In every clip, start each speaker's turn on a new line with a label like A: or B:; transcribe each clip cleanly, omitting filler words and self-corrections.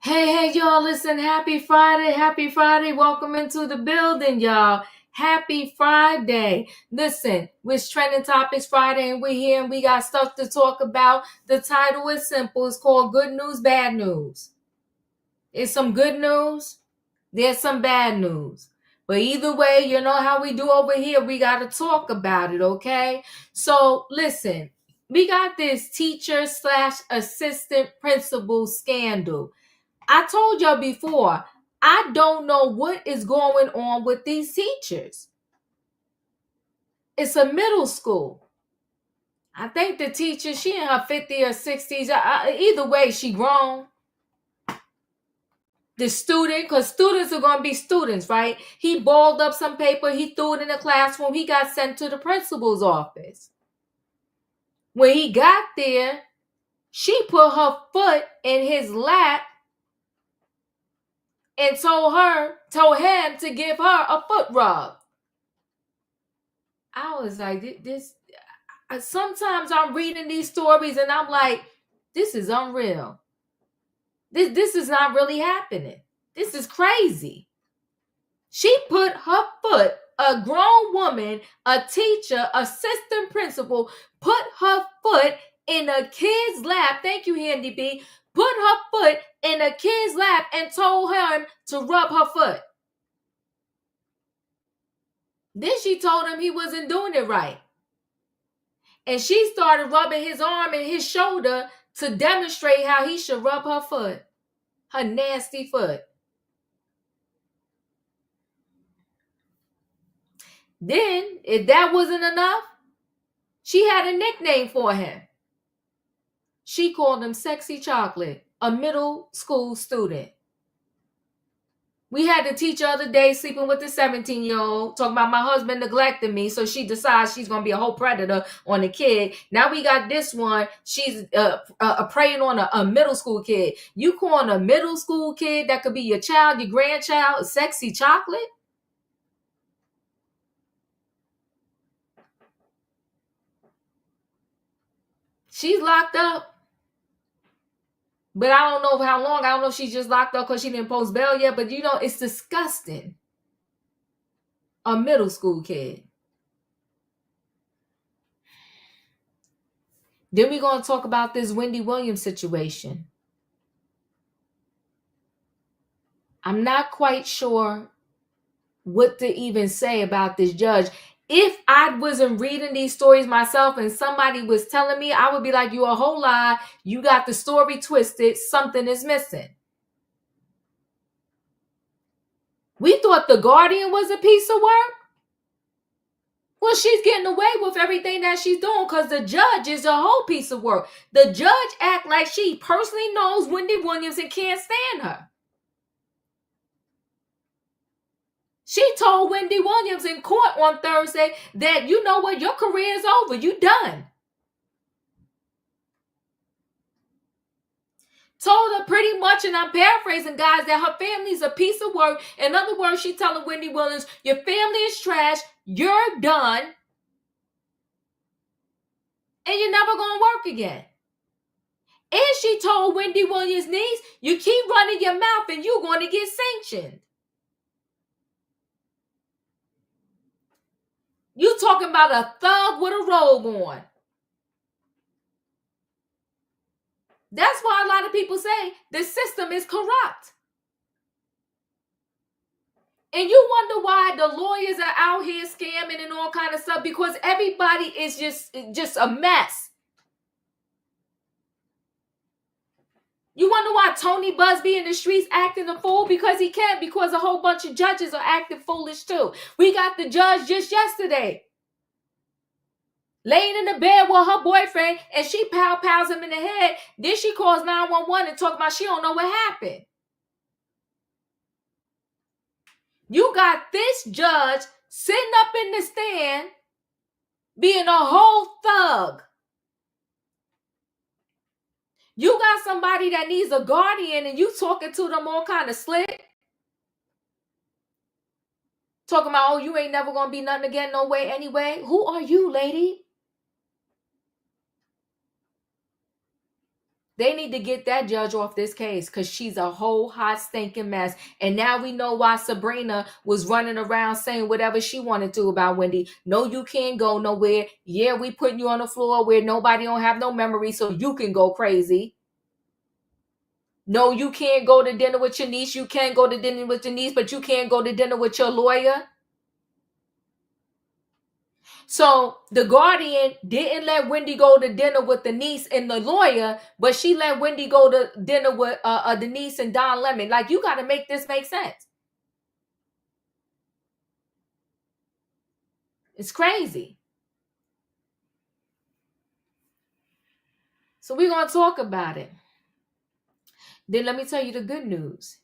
A: Hey, y'all, listen, happy Friday, happy Friday. Welcome into the building, y'all. Happy Friday. Listen, we're trending topics Friday and we're here and we got stuff to talk about. The title is simple. It's called Good News, Bad News. It's some good news. There's some bad news. But either way, you know how we do over here. We got to talk about it, okay? So listen, we got this teacher slash assistant principal scandal. I told y'all before, I don't know what is going on with these teachers. It's a middle school. I think the teacher, she in her 50s or 60s. Either way, she grown. The student, because students are going to be students, right? He balled up some paper. He threw it in the classroom. He got sent to the principal's office. When he got there, she put her foot in his lap and told him to give her a foot rub. I was like, this. Sometimes I'm reading these stories and I'm like, this is unreal. This is not really happening. This is crazy. She put her foot, a grown woman, a teacher, assistant principal, put her foot in a kid's lap. Thank you, Handy B. Put her foot in a kid's lap and told him to rub her foot. Then she told him he wasn't doing it right. And she started rubbing his arm and his shoulder to demonstrate how he should rub her foot. Her nasty foot. Then, if that wasn't enough, she had a nickname for him. She called him Sexy Chocolate, a middle school student. We had the teacher the other day sleeping with the 17-year-old, talking about my husband neglecting me, so she decides she's going to be a whole predator on the kid. Now we got this one. She's preying on a middle school kid. You calling a middle school kid that could be your child, your grandchild, Sexy Chocolate? She's locked up. But I don't know how long. I don't know if she's just locked up because she didn't post bail yet. But, it's disgusting. A middle school kid. Then we're going to talk about this Wendy Williams situation. I'm not quite sure what to even say about this judge. If I wasn't reading these stories myself and somebody was telling me, I would be like, you a whole lie. You got the story twisted. Something is missing. We thought The Guardian was a piece of work. Well, she's getting away with everything that she's doing because the judge is a whole piece of work. The judge act like she personally knows Wendy Williams and can't stand her. She told Wendy Williams in court on Thursday that, you know what, your career is over. You done. Told her pretty much, and I'm paraphrasing, guys, that her family's a piece of work. In other words, she telling Wendy Williams, your family is trash. You're done. And you're never going to work again. And she told Wendy Williams' niece, you keep running your mouth and you're going to get sanctioned. You talking about a thug with a robe on. That's why a lot of people say the system is corrupt. And you wonder why the lawyers are out here scamming and all kind of stuff, because everybody is just a mess. You wonder why Tony Busby in the streets acting a fool? Because he can't, because a whole bunch of judges are acting foolish too. We got the judge just yesterday laying in the bed with her boyfriend, and she pows him in the head. Then she calls 911 and talk about she don't know what happened. You got this judge sitting up in the stand being a whole thug. You got somebody that needs a guardian and you talking to them all kind of slick. Talking about, oh, you ain't never going to be nothing again, no way, anyway. Who are you, lady? They need to get that judge off this case because she's a whole hot stinking mess. And now we know why Sabrina was running around saying whatever she wanted to about Wendy. No, you can't go nowhere. Yeah, we putting you on the floor where nobody don't have no memory so you can go crazy. No, you can't go to dinner with your niece. You can't go to dinner with your niece, but you can't go to dinner with your lawyer. So the guardian didn't let Wendy go to dinner with the niece and the lawyer, but she let Wendy go to dinner with the niece and Don Lemon. Like, you got to make this make sense. It's crazy. So we're going to talk about it. Then let me tell you the good news.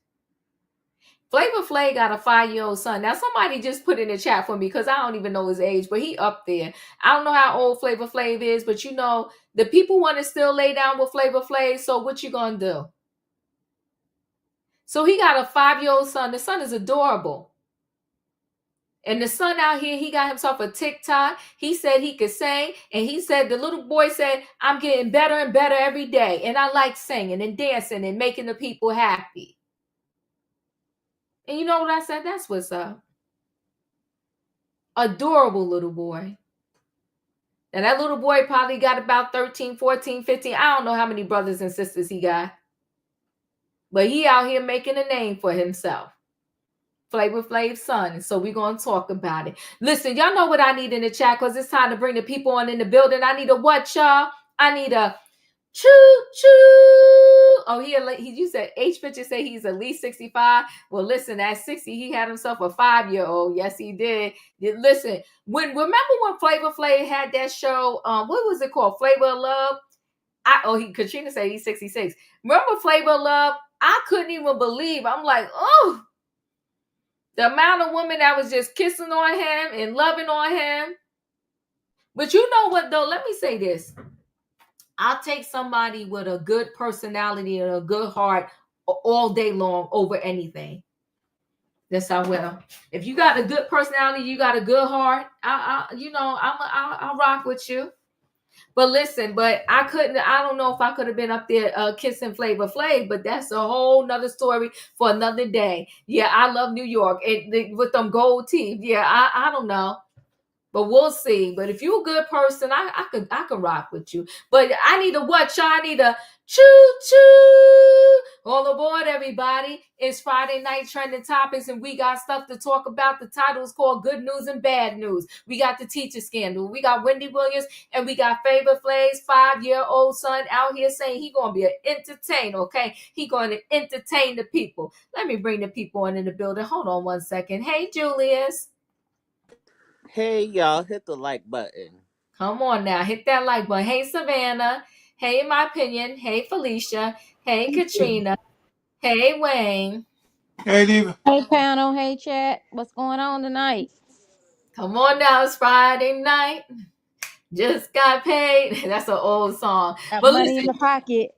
A: Flav got a 5-year-old son. Now, somebody just put in the chat for me because I don't even know his age, but he up there. I don't know how old Flav is, but you know, the people want to still lay down with Flav. So what you going to do? So he got a 5-year-old son. The son is adorable. And the son out here, he got himself a TikTok. He said he could sing. And he said, the little boy said, I'm getting better and better every day. And I like singing and dancing and making the people happy. And you know what I said? That's what's up. Adorable little boy. And that little boy probably got about 13, 14, 15. I don't know how many brothers and sisters he got. But he out here making a name for himself. Flav's son. So we're going to talk about it. Listen, y'all know what I need in the chat because it's time to bring the people on in the building. I need a what, y'all? I need a choo-choo. Oh, you said H-Picture say he's at least 65. Well, listen, at 60, he had himself a 5-year-old. Yes, he did. Listen, remember when Flav had that show? What was it called? Flavor of Love? Katrina said he's 66. Remember Flavor of Love? I couldn't even believe. I'm like, oh, the amount of women that was just kissing on him and loving on him. But you know what, though? Let me say this. I'll take somebody with a good personality and a good heart all day long over anything. Yes, I will. If you got a good personality, you got a good heart, I'll rock with you. But listen, I don't know if I could have been up there kissing Flavor Flav, but that's a whole nother story for another day. Yeah, I love New York with them gold teeth. Yeah, I don't know. But we'll see. But if you're a good person, I could rock with you. But I need a what, y'all? I need a choo-choo. All aboard, everybody. It's Friday night trending topics, and we got stuff to talk about. The title is called Good News and Bad News. We got the teacher scandal. We got Wendy Williams, and we got Flav's 5-year-old son out here saying he going to be an entertainer, okay? He going to entertain the people. Let me bring the people in the building. Hold on one second. Hey, Julius.
B: Hey, y'all, hit the like button.
A: Come on now, hit that like button. Hey, Savannah. Hey, In My Opinion. Hey, Felicia. Hey, Katrina. Hey, Wayne.
C: Hey, Diva.
D: Hey, panel. Hey, chat. What's going on tonight?
A: Come on now, it's Friday night. Just got paid. That's an old song.
D: Got
A: But
D: money
A: listen,
D: in your pocket.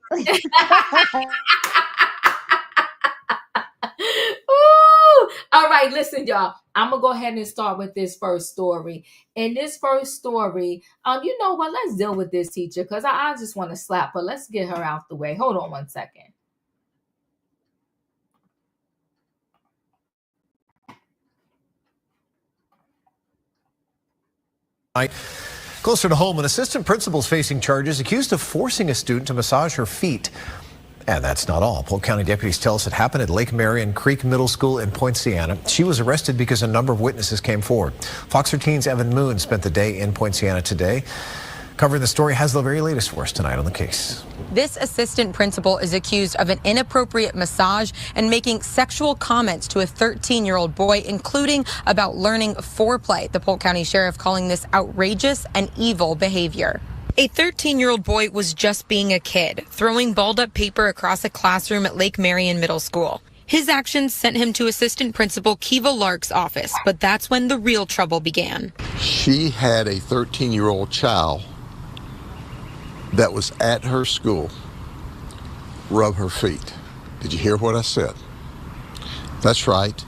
A: Ooh. All right, listen, y'all. I'm going to go ahead and start with this first story. And this first story, you know what? Let's deal with this teacher because I just want to slap her. Let's get her out the way. Hold on one second.
E: Closer to home, an assistant principal is facing charges accused of forcing a student to massage her feet. And that's not all. Polk County deputies tell us it happened at Lake Marion Creek Middle School in Poinciana. She was arrested because a number of witnesses came forward. Fox 13's Evan Moon spent the day in Poinciana today. Covering the story has the very latest for us tonight on the case.
F: This assistant principal is accused of an inappropriate massage and making sexual comments to a 13-year-old boy, including about learning foreplay. The Polk County Sheriff calling this outrageous and evil behavior. A 13-year-old boy was just being a kid, throwing balled-up paper across a classroom at Lake Marion Middle School. His actions sent him to Assistant Principal Kiva Lark's office, but that's when the real trouble began.
G: She had a 13-year-old child that was at her school rub her feet. Did you hear what I said? That's right.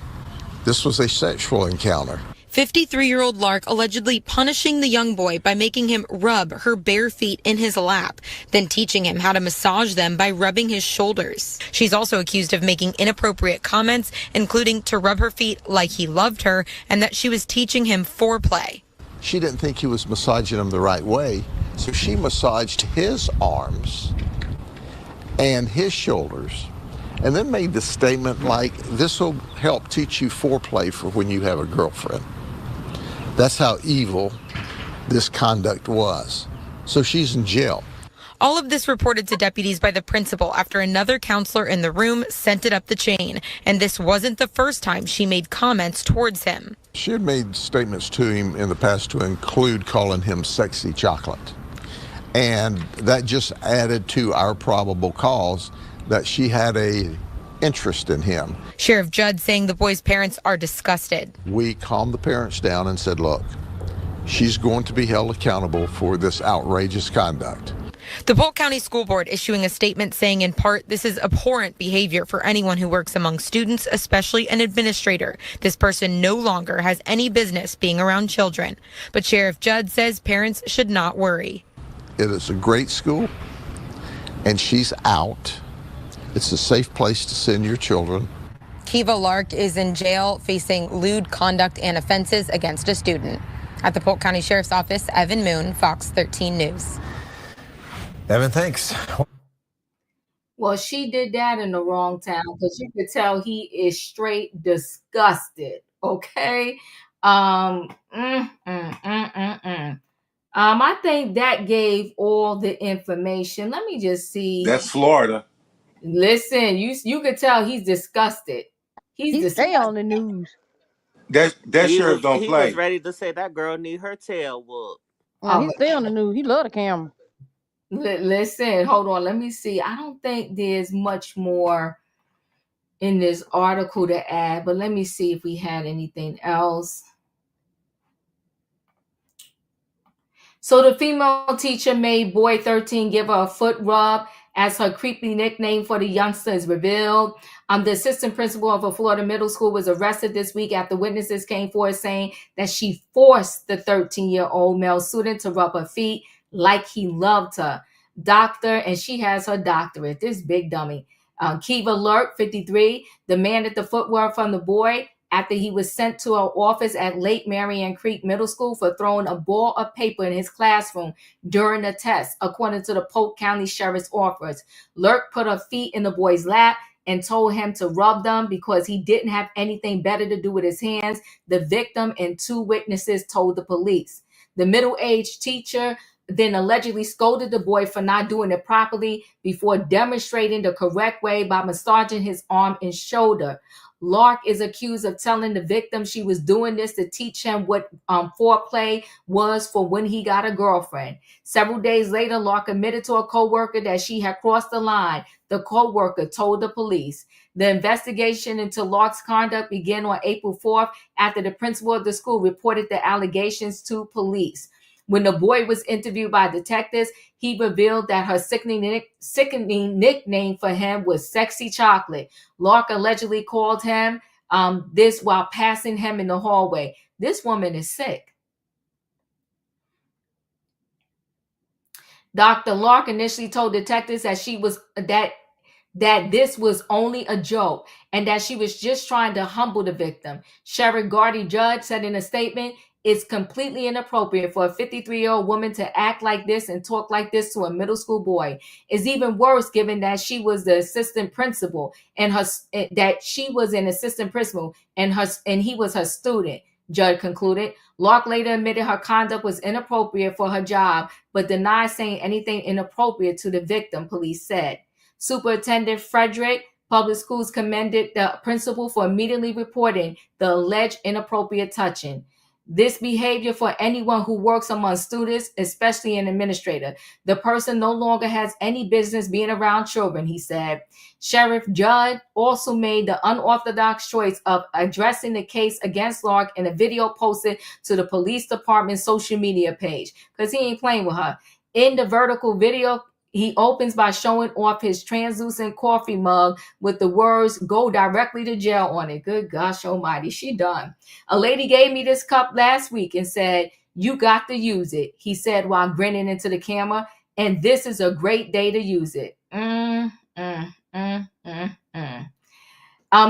G: This was a sexual encounter.
F: 53-year-old Lark allegedly punishing the young boy by making him rub her bare feet in his lap, then teaching him how to massage them by rubbing his shoulders. She's also accused of making inappropriate comments, including to rub her feet like he loved her and that she was teaching him foreplay.
G: She didn't think he was massaging him the right way, so she massaged his arms and his shoulders, and then made the statement like, this will help teach you foreplay for when you have a girlfriend. That's how evil this conduct was. So she's in jail.
F: All of this reported to deputies by the principal after another counselor in the room sent it up the chain. And this wasn't the first time she made comments towards him.
G: She had made statements to him in the past to include calling him sexy chocolate. And that just added to our probable cause that she had a interest in him.
F: Sheriff Judd saying the boy's parents are disgusted.
G: We calmed the parents down and said, look, she's going to be held accountable for this outrageous conduct.
F: The Polk County School Board issuing a statement saying in part, this is abhorrent behavior for anyone who works among students, especially an administrator. This person no longer has any business being around children. But Sheriff Judd says parents should not worry.
G: It is a great school, and she's out. It's a safe place to send your children.
F: Kiva Lark is in jail facing lewd conduct and offenses against a student. At the Polk County Sheriff's Office, Evan Moon, Fox 13 News.
E: Evan, thanks.
A: Well, she did that in the wrong town because you could tell he is straight disgusted. Okay. I think that gave all the information. Let me just see.
C: That's Florida.
A: Listen, you could tell he's disgusted.
D: He
A: He's
D: stay
A: disgusted.
D: on the news.
C: That sheriff don't
B: He
C: play.
B: was ready to say that girl need her tail whooped.
D: He stay on the news. He love the camera.
A: Listen, hold on. Let me see. I don't think there's much more in this article to add, but let me see if we had anything else. So the female teacher made boy 13 give her a foot rub as her creepy nickname for the youngster is revealed. The assistant principal of a Florida middle school was arrested this week after witnesses came forward saying that she forced the 13-year-old male student to rub her feet like he loved her. And she has her doctorate, this big dummy. Kiva Lurk, 53, demanded the footwear from the boy after he was sent to her office at Lake Marion Creek Middle School for throwing a ball of paper in his classroom during a test, according to the Polk County Sheriff's Office. Lurk put her feet in the boy's lap and told him to rub them because he didn't have anything better to do with his hands, the victim and two witnesses told the police. The middle-aged teacher then allegedly scolded the boy for not doing it properly before demonstrating the correct way by massaging his arm and shoulder. Lark is accused of telling the victim she was doing this to teach him what foreplay was for when he got a girlfriend. Several days later, Lark admitted to a co-worker that she had crossed the line. The co-worker told the police. The investigation into Lark's conduct began on April 4th after the principal of the school reported the allegations to police. When the boy was interviewed by detectives, he revealed that her sickening nickname for him was Sexy Chocolate. Lark allegedly called him this while passing him in the hallway. This woman is sick. Dr. Lark initially told detectives that this was only a joke and that she was just trying to humble the victim. Sheriff Gardy Judge said in a statement, "It's completely inappropriate for a 53-year-old woman to act like this and talk like this to a middle school boy. It's even worse given that she was the assistant principal and he was her student," Judd concluded. Lark later admitted her conduct was inappropriate for her job, but denied saying anything inappropriate to the victim, police said. Superintendent Frederick Public Schools commended the principal for immediately reporting the alleged inappropriate touching. This behavior for anyone who works among students, especially an administrator. The person no longer has any business being around children, he said. Sheriff Judd also made the unorthodox choice of addressing the case against Lark in a video posted to the police department's social media page, because he ain't playing with her. In the vertical video, He opens by showing off his translucent coffee mug with the words "Go directly to jail" on it. Good gosh almighty, she done. A lady gave me this cup last week and said, "You got to use it," he said while grinning into the camera. "And this is a great day to use it."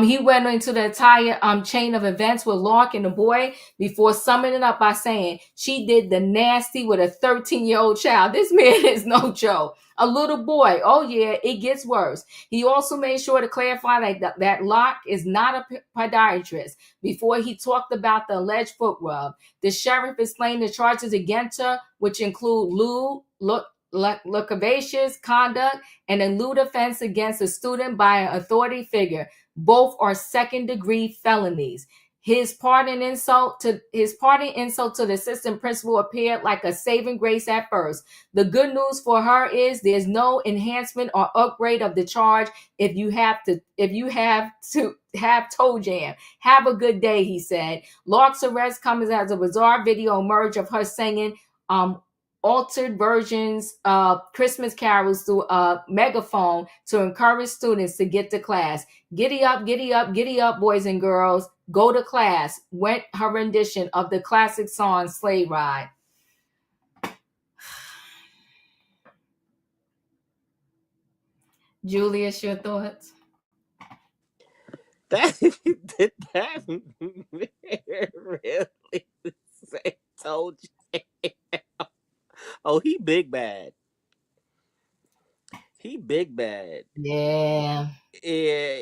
A: He went into the entire chain of events with Lark and the boy before summing it up by saying she did the nasty with a 13-year-old child. This man is no joke. A little boy. Oh, yeah, it gets worse. He also made sure to clarify that Lark is not a podiatrist before he talked about the alleged foot rub. The sheriff explained the charges against her, which include lascivious conduct and a lewd offense against a student by an authority figure. Both are second-degree felonies. His parting insult to the assistant principal appeared like a saving grace at first. The good news for her is there's no enhancement or upgrade of the charge if you have to have toe jam. Have a good day, he said. Lark's arrest comes as a bizarre video emerged of her singing altered versions of Christmas carols through a megaphone to encourage students to get to class. Giddy up, giddy up, giddy up, boys and girls. Go to class, went her rendition of the classic song Sleigh Ride. Julius, your thoughts?
B: Did that really say told you? Oh, he big bad. He big bad.
A: Yeah.
B: Yeah,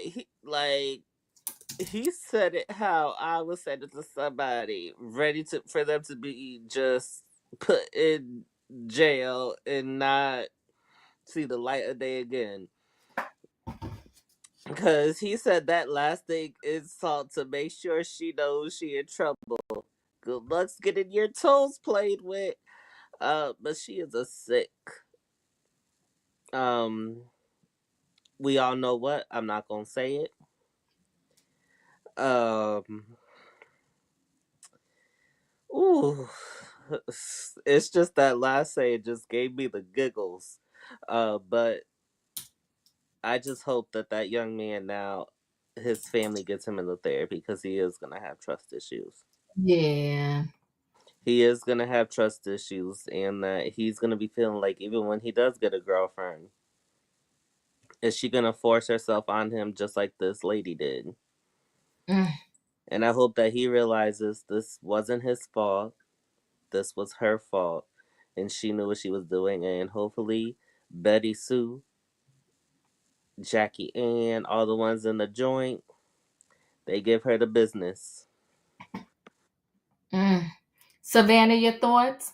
B: he said it how I would say it to somebody ready for them to be just put in jail and not see the light of day again. Because he said that last thing insult to make sure she knows she in trouble. Good luck's getting your toes played with. But she is a sick. We all know what. I'm not gonna say it. Ooh, it's just that last say it just gave me the giggles. But I just hope that young man now, his family gets him into therapy because he is gonna have trust issues.
A: Yeah.
B: He is gonna have trust issues, and that he's gonna be feeling like even when he does get a girlfriend, is she gonna force herself on him just like this lady did? And I hope that he realizes this wasn't his fault. This was her fault. And she knew what she was doing. And hopefully, Betty Sue, Jackie Ann, all the ones in the joint, they give her the business.
A: Savannah, your thoughts?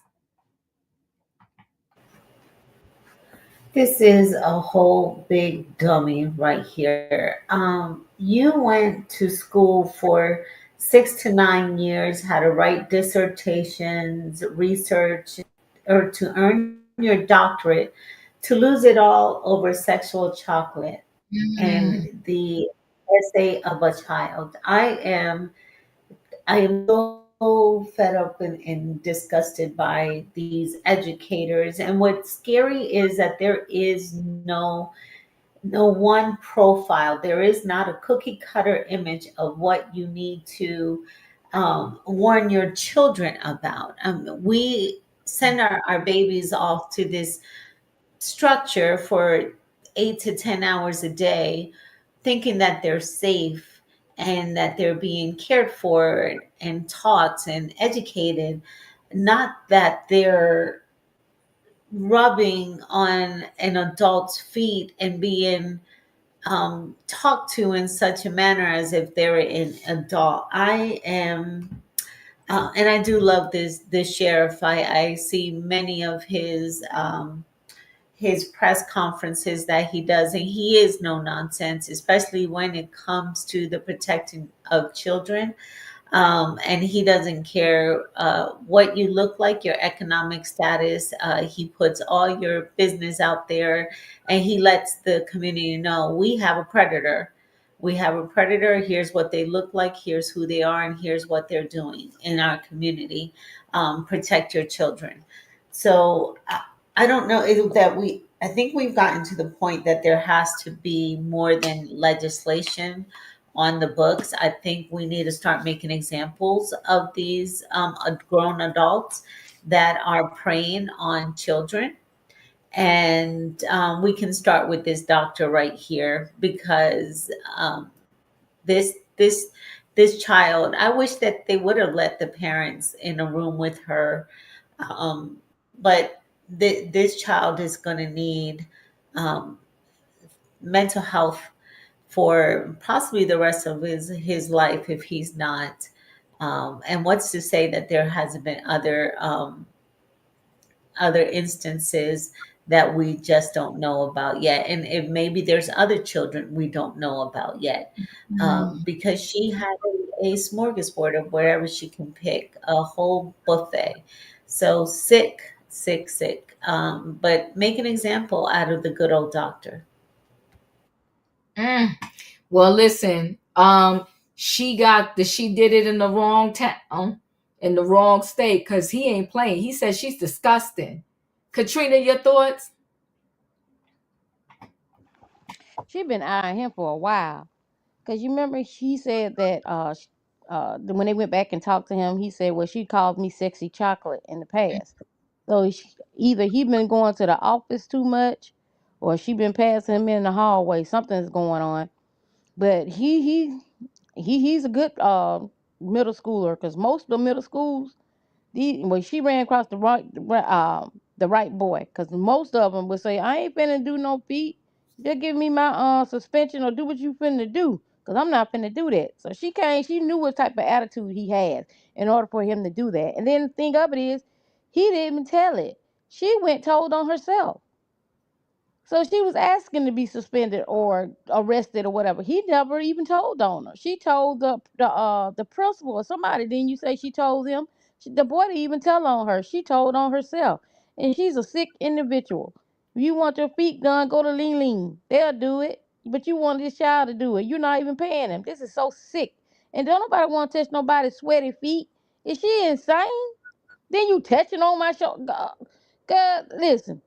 H: This is a whole big dummy right here. You went to school for 6 to 9 years, had to write dissertations, research, or to earn your doctorate, to lose it all over sexual chocolate and the essay of a child. I am so fed up and disgusted by these educators. And what's scary is that there is no one profile. There is not a cookie cutter image of what you need to warn your children about. We send our babies off to this structure for 8 to 10 hours a day, thinking that they're safe and that they're being cared for and taught and educated, not that they're rubbing on an adult's feet and being talked to in such a manner as if they're an adult. I am, and I do love this sheriff. I see many of his press conferences that he does, and he is no nonsense, especially when it comes to the protecting of children. And he doesn't care what you look like, your economic status. He puts all your business out there, and he lets the community know we have a predator. We have a predator. Here's what they look like. Here's who they are, and here's what they're doing in our community. Protect your children. So I don't know that we I think we've gotten to the point that there has to be more than legislation on the books. I think we need to start making examples of these grown adults that are preying on children. And we can start with this doctor right here, because this this this child, I wish that they would have let the parents in a room with her, but this child is going to need um, mental health for possibly the rest of his life if he's not. And what's to say that there hasn't been other instances that we just don't know about yet, and if maybe there's other children we don't know about yet, because she had a smorgasbord of wherever she can pick, a whole buffet. So sick, but make an example out of the good old doctor.
A: Well, listen, she did it in the wrong town, in the wrong state, because he ain't playing. He said she's disgusting. Katrina, your thoughts?
D: She been eyeing him for a while. Cause you remember he said that when they went back and talked to him, he said, "Well, she called me sexy chocolate in the past." So either he been going to the office too much, or she been passing him in the hallway. Something's going on. But he's a good middle schooler. Cause most of the middle schools, when she ran across the right boy, because most of them would say, "I ain't finna do no feet. Just give me my suspension or do what you finna do, because I'm not finna do that." So she knew what type of attitude he has in order for him to do that. And then the thing of it is, he didn't even tell it. She went told on herself. So she was asking to be suspended or arrested or whatever. He never even told on her. She told the principal or somebody. Then you say she told him. The boy didn't even tell on her. She told on herself. And she's a sick individual. If you want your feet done, go to Ling Ling. They'll do it. But you want this child to do it. You're not even paying him. This is so sick. And don't nobody want to touch nobody's sweaty feet. Is she insane? Then you touching on my shoulder. God, listen.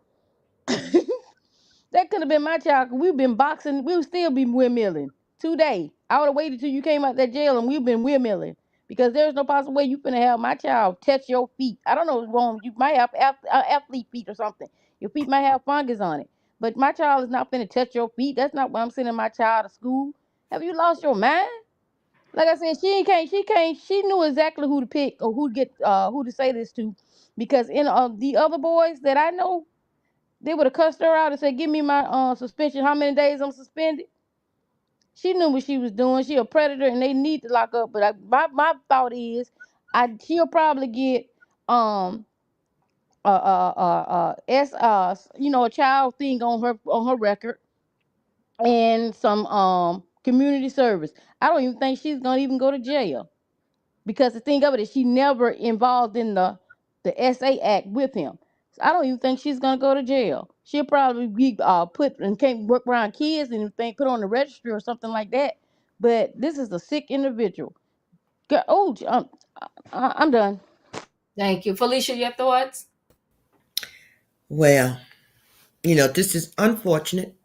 D: That could have been my child. We've been boxing. We would still be windmilling today. I would have waited till you came out that jail and we've been windmilling, because there's no possible way you finna have my child touch your feet. I don't know what's wrong. You might have athlete feet or something. Your feet might have fungus on it. But my child is not finna touch your feet. That's not why I'm sending my child to school. Have you lost your mind? Like I said, she knew exactly who to pick or who to say this to, because in the other boys that I know, they would have cussed her out and said, "Give me my suspension. How many days I'm suspended?" She knew what she was doing. She a predator, and they need to lock up. But my thought is, she'll probably get a child thing on her record, and some community service. I don't even think she's gonna even go to jail. Because the thing of it is, she never involved in the SA Act with him. So I don't even think she's gonna go to jail. She'll probably be put and can't work around kids and think put on the registry or something like that. But this is a sick individual. I'm done.
A: Thank you. Felicia, your thoughts?
I: Well, this is unfortunate.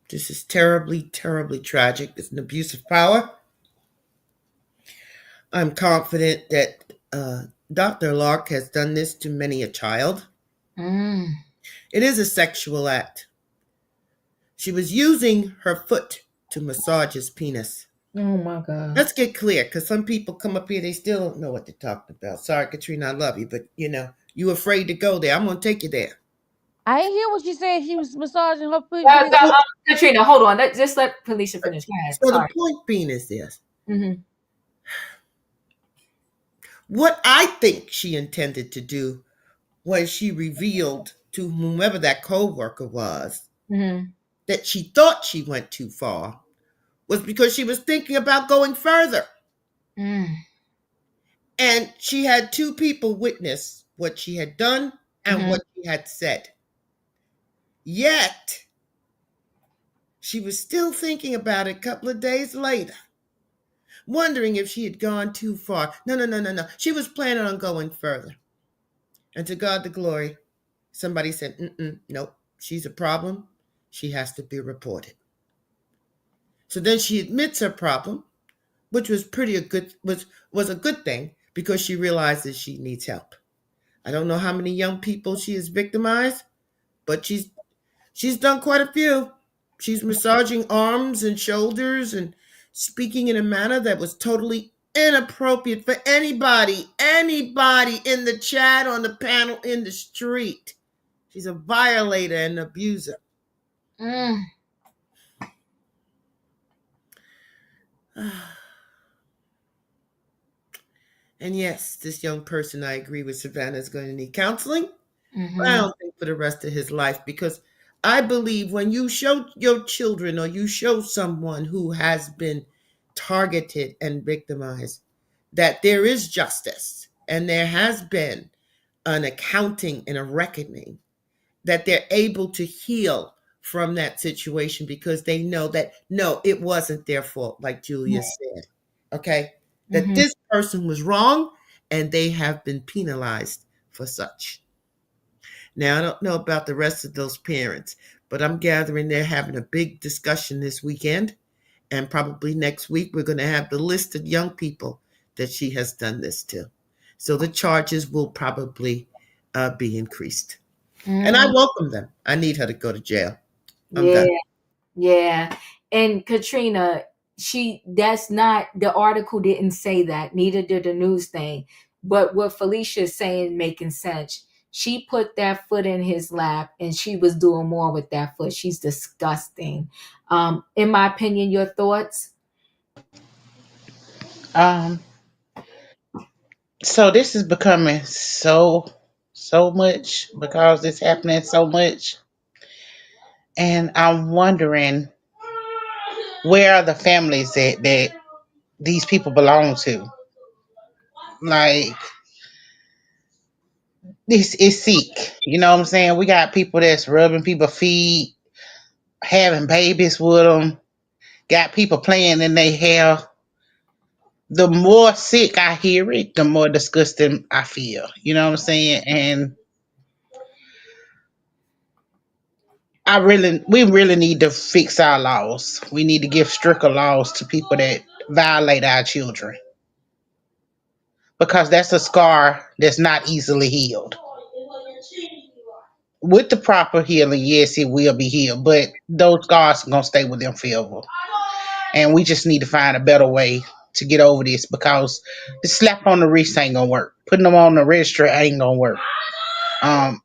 I: This is terribly, terribly tragic. It's an abuse of power. I'm confident that Dr. Lark has done this to many a child. It is a sexual act. She was using her foot to massage his penis.
A: Oh my God.
I: Let's get clear, because some people come up here, they still don't know what they're talking about. Sorry, Katrina, I love you, but you afraid to go there. I'm going to take you there.
D: I ain't hear what she said. She was massaging her foot.
A: Katrina, hold on. Just let Felicia finish. Go ahead.
I: So
A: Sorry.
I: the point being is this. What I think she intended to do was she revealed to whomever that co-worker was that she thought she went too far was because she was thinking about going further. And she had two people witness what she had done and what she had said. Yet, she was still thinking about it a couple of days later, wondering if she had gone too far. No. She was planning on going further. And to God the glory, somebody said, nope, she's a problem. She has to be reported. So then she admits her problem, which was was a good thing because she realizes she needs help. I don't know how many young people she has victimized, but she's done quite a few. She's massaging arms and shoulders and speaking in a manner that was totally inappropriate for anybody in the chat, on the panel, in the street. She's a violator and abuser.
A: Mm.
I: And yes, this young person, I agree with Savannah, is going to need counseling.
A: Mm-hmm.
I: I don't think for the rest of his life, because I believe when you show your children or you show someone who has been targeted and victimized that there is justice and there has been an accounting and a reckoning, that they're able to heal from that situation because they know that, no, it wasn't their fault, like Julia said. Okay? That this person was wrong and they have been penalized for such. Now, I don't know about the rest of those parents, but I'm gathering they're having a big discussion this weekend. And probably next week, we're going to have the list of young people that she has done this to. So the charges will probably be increased. And I welcome them. I need her to go to jail. I'm done.
A: Yeah. And Katrina, that's not, the article didn't say that, neither did the news thing. But what Felicia is saying making sense. She put that foot in his lap and she was doing more with that foot. She's disgusting. In my opinion, your thoughts?
J: So this is becoming so much because it's happening so much. And I'm wondering, where are the families that these people belong to? Like, this is sick. You know what I'm saying? We got people that's rubbing people's feet, having babies with them, got people playing in their hair. The more sick I hear it, the more disgusting I feel. You know what I'm saying? And we really need to fix our laws. We need to give stricter laws to people that violate our children, because that's a scar that's not easily healed. With the proper healing, yes, it will be healed, but those scars are gonna stay with them forever. And we just need to find a better way to get over this, because the slap on the wrist ain't gonna work. Putting them on the registry ain't gonna work.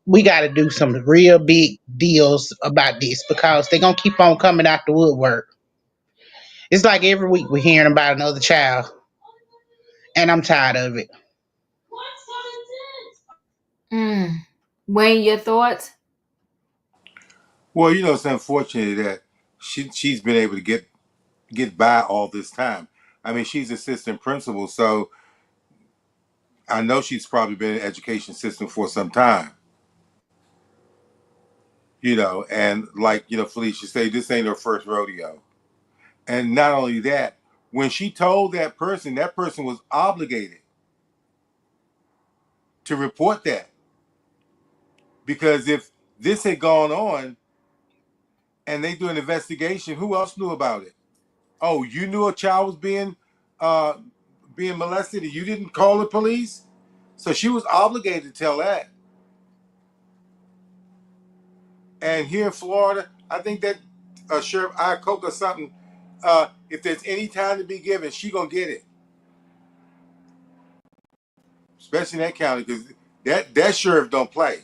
J: We got to do some real big deals about this, because they're gonna keep on coming out the woodwork. It's like every week we're hearing about another child, and I'm tired of it.
A: Wayne, your thoughts?
C: Well, it's unfortunate that she's been able to get by all this time. I mean, she's assistant principal, so I know she's probably been in the education system for some time. And like Felicia said, this ain't her first rodeo. And not only that, when she told that person was obligated to report that, because if this had gone on and they do an investigation, who else knew about it? Oh, you knew a child was being molested and you didn't call the police? So she was obligated to tell that. And here in Florida, I think that Sheriff Iacocca or something, if there's any time to be given, she gonna get it. Especially in that county, because that sheriff don't play.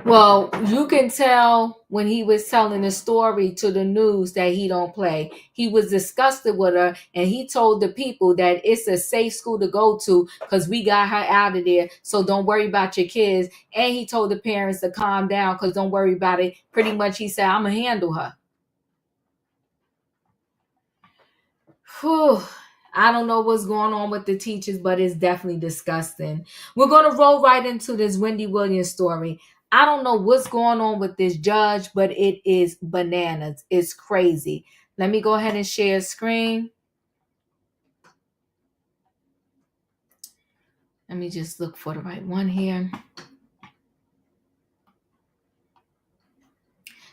A: Well, you can tell when he was telling the story to the news that he don't play. He was disgusted with her, and he told the people that it's a safe school to go to because we got her out of there. So don't worry about your kids. And he told the parents to calm down because don't worry about it. Pretty much, he said, I'm gonna handle her. Whew. I don't know what's going on with the teachers, but it's definitely disgusting. We're going to roll right into this Wendy Williams story. I don't know what's going on with this judge, but it is bananas. It's crazy. Let me go ahead and share screen. Let me just look for the right one here.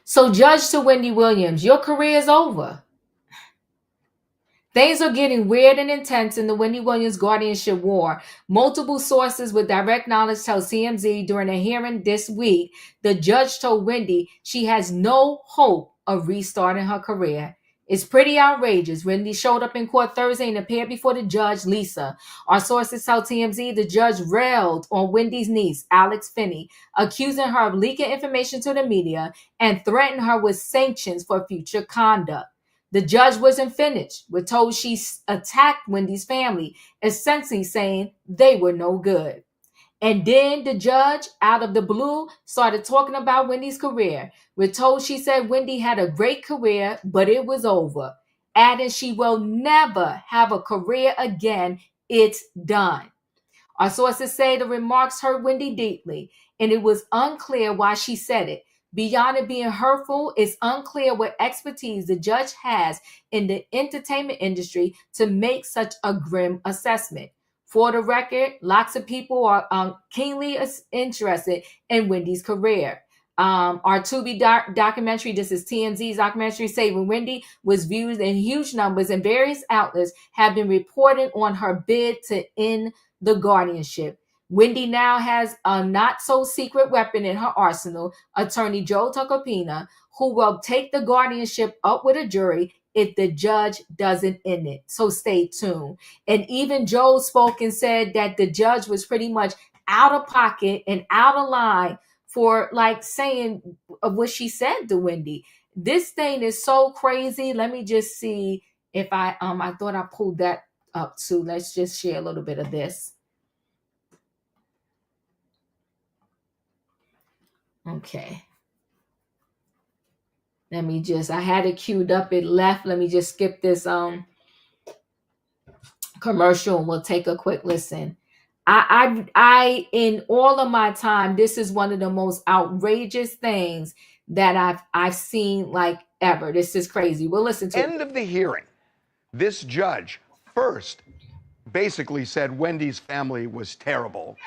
A: So, Judge to Wendy Williams, your career is over. Things are getting weird and intense in the Wendy Williams guardianship war. Multiple sources with direct knowledge tell TMZ during a hearing this week, the judge told Wendy she has no hope of restarting her career. It's pretty outrageous. Wendy showed up in court Thursday and appeared before the judge, Lisa. Our sources tell TMZ the judge railed on Wendy's niece, Alex Finney, accusing her of leaking information to the media and threatened her with sanctions for future conduct. The judge wasn't finished. We're told she attacked Wendy's family, essentially saying they were no good. And then the judge, out of the blue, started talking about Wendy's career. We're told she said Wendy had a great career, but it was over, adding she will never have a career again. It's done. Our sources say the remarks hurt Wendy deeply, and it was unclear why she said it. Beyond it being hurtful, it's unclear what expertise the judge has in the entertainment industry to make such a grim assessment. For the record, lots of people are keenly interested in Wendy's career. Our Tubi documentary, this is TMZ's documentary, Saving Wendy, was viewed in huge numbers, and various outlets have been reporting on her bid to end the guardianship. Wendy now has a not-so-secret weapon in her arsenal, attorney Joe Tacopina, who will take the guardianship up with a jury if the judge doesn't end it. So stay tuned. And even Joe spoke and said that the judge was pretty much out of pocket and out of line for like saying what she said to Wendy. This thing is so crazy. Let me just see if I thought I pulled that up too. Let's just share a little bit of this. Okay. Let me just, I had it queued up, it left. Let me just skip this commercial and we'll take a quick listen. I in all of my time, this is one of the most outrageous things that I've seen like ever. This is crazy. We'll listen to
K: End of the hearing. This judge first basically said Wendy's family was terrible,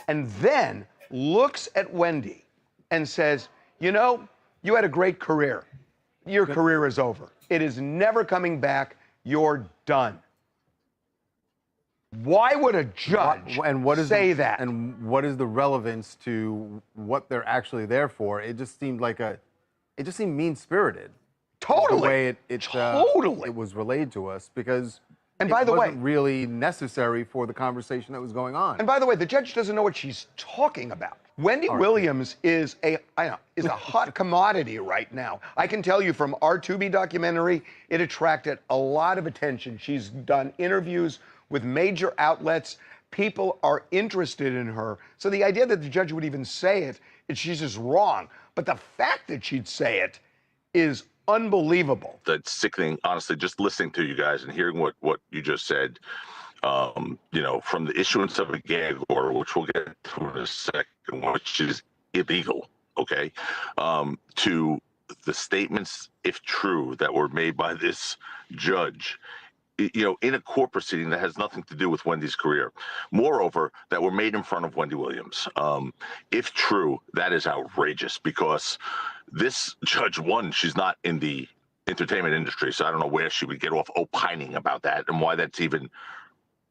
K: and then looks at Wendy and says, you know, you had a great career. Your career is over. It is never coming back. You're done. Why would a judge say that?
L: And what is the relevance to what they're actually there for? It just seemed like it just seemed mean-spirited.
K: Totally.
L: The way
K: Totally.
L: it was relayed to us, because
K: And by the way,
L: wasn't really necessary for the conversation that was going on.
K: And by the way, the judge doesn't know what she's talking about. Wendy Williams is a hot commodity right now. I can tell you from our Tubi documentary, it attracted a lot of attention. She's done interviews with major outlets. People are interested in her. So the idea that the judge would even say it, she's just wrong. But the fact that she'd say it is unbelievable.
M: That's sickening, honestly, just listening to you guys and hearing what you just said. You know, from the issuance of a gag order, which we'll get to in a second, which is illegal, okay, to the statements, if true, that were made by this judge, you know, in a court proceeding that has nothing to do with Wendy's career. Moreover, that were made in front of Wendy Williams. If true, that is outrageous, because this judge, one, she's not in the entertainment industry, so I don't know where she would get off opining about that and why that's even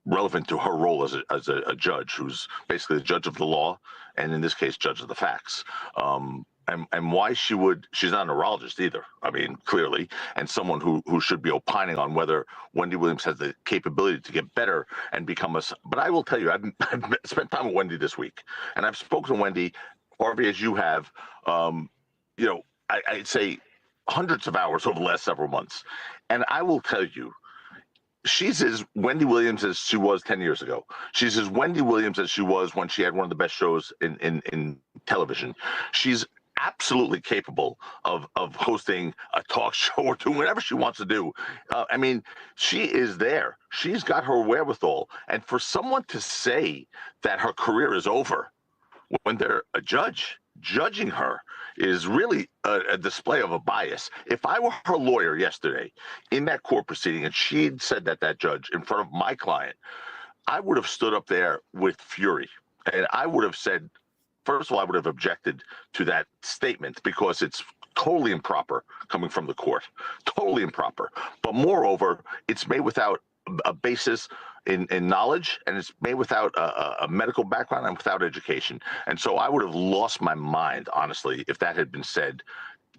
M: relevant to her role as a judge, who's basically the judge of the law, and in this case, judge of the facts. And why she's not a neurologist either, I mean, clearly, and someone who should be opining on whether Wendy Williams has the capability to get better and become but I will tell you, I've spent time with Wendy this week, and I've spoken to Wendy, Harvey, as you have, you know, I'd say hundreds of hours over the last several months. And I will tell you, she's as Wendy Williams as she was 10 years ago. She's as Wendy Williams as she was when she had one of the best shows in television. She's absolutely capable of hosting a talk show or doing whatever she wants to do. I mean, she is there. She's got her wherewithal. And for someone to say that her career is over when they're a judge judging her is really a display of a bias. If I were her lawyer yesterday in that court proceeding and she'd said that judge in front of my client, I would have stood up there with fury, and I would have said, first of all, I would have objected to that statement because it's totally improper coming from the court, totally improper. But moreover, it's made without a basis in knowledge, and it's made without a medical background and without education. And so I would have lost my mind, honestly, if that had been said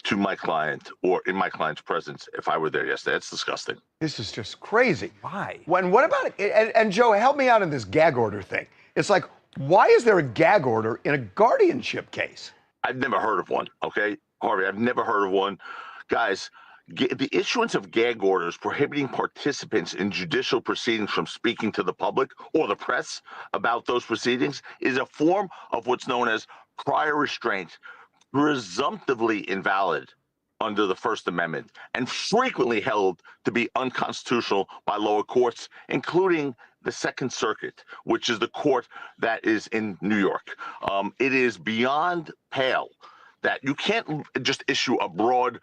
M: to my client or in my client's presence if I were there yesterday. That's disgusting.
K: This is just crazy. Why? What about it? And Joe, help me out in this gag order thing. It's like, why is there a gag order in a guardianship case?
M: I've never heard of one, okay? Harvey, I've never heard of one. Guys, the issuance of gag orders prohibiting participants in judicial proceedings from speaking to the public or the press about those proceedings is a form of what's known as prior restraint, presumptively invalid under the First Amendment and frequently held to be unconstitutional by lower courts, including the Second Circuit, which is the court that is in New York. It is beyond pale that you can't just issue a broad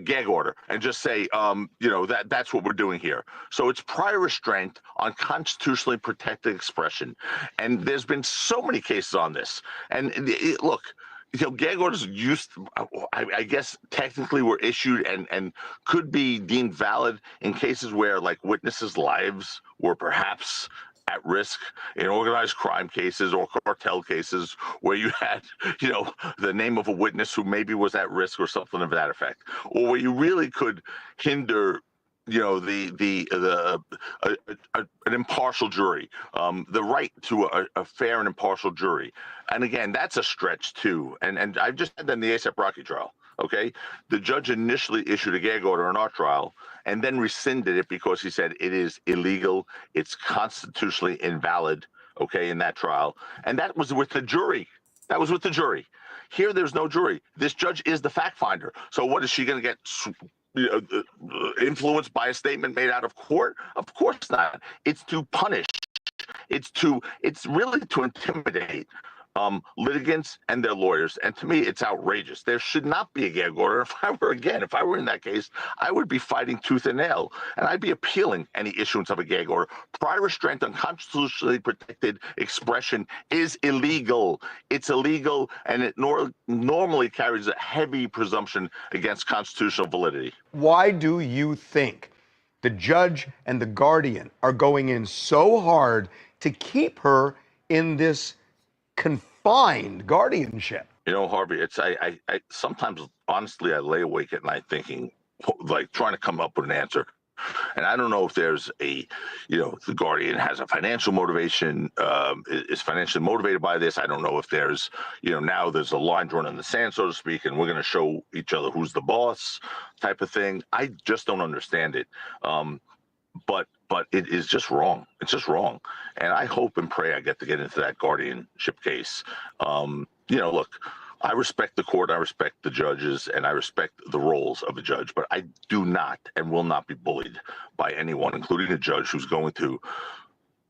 M: gag order and just say, that's what we're doing here. So it's prior restraint on constitutionally protected expression. And there's been so many cases on this. And look, gag orders I guess, technically were issued and could be deemed valid in cases where, like, witnesses' lives were perhaps at risk in organized crime cases or cartel cases where you had, the name of a witness who maybe was at risk or something of that effect, or where you really could hinder an impartial jury, the right to a fair and impartial jury. And again, that's a stretch too. And I've just had that in the ASAP Rocky trial. Okay, the judge initially issued a gag order in our trial and then rescinded it because he said it is illegal, it's constitutionally invalid. Okay, in that trial, and that was with the jury. That was with the jury. Here, there's no jury. This judge is the fact finder. So, what is she going to get? Influenced by a statement made out of court? Of course not. It's to punish. It's really to intimidate litigants and their lawyers. And to me, it's outrageous. There should not be a gag order. If I were in that case, I would be fighting tooth and nail, and I'd be appealing any issuance of a gag order. Prior restraint on constitutionally protected expression is illegal. It's illegal, and it normally carries a heavy presumption against constitutional validity.
K: Why do you think the judge and the guardian are going in so hard to keep her in this confined guardianship?
M: Harvey, I sometimes, honestly, I lay awake at night thinking, like, trying to come up with an answer. And I don't know if there's the guardian has a financial motivation, is financially motivated by this. I don't know if there's, now there's a line drawn in the sand, so to speak, and we're going to show each other who's the boss type of thing. I just don't understand it. But it is just wrong. It's just wrong. And I hope and pray I get into that guardianship case. Look, I respect the court, I respect the judges, and I respect the roles of a judge, but I do not and will not be bullied by anyone, including a judge who's going to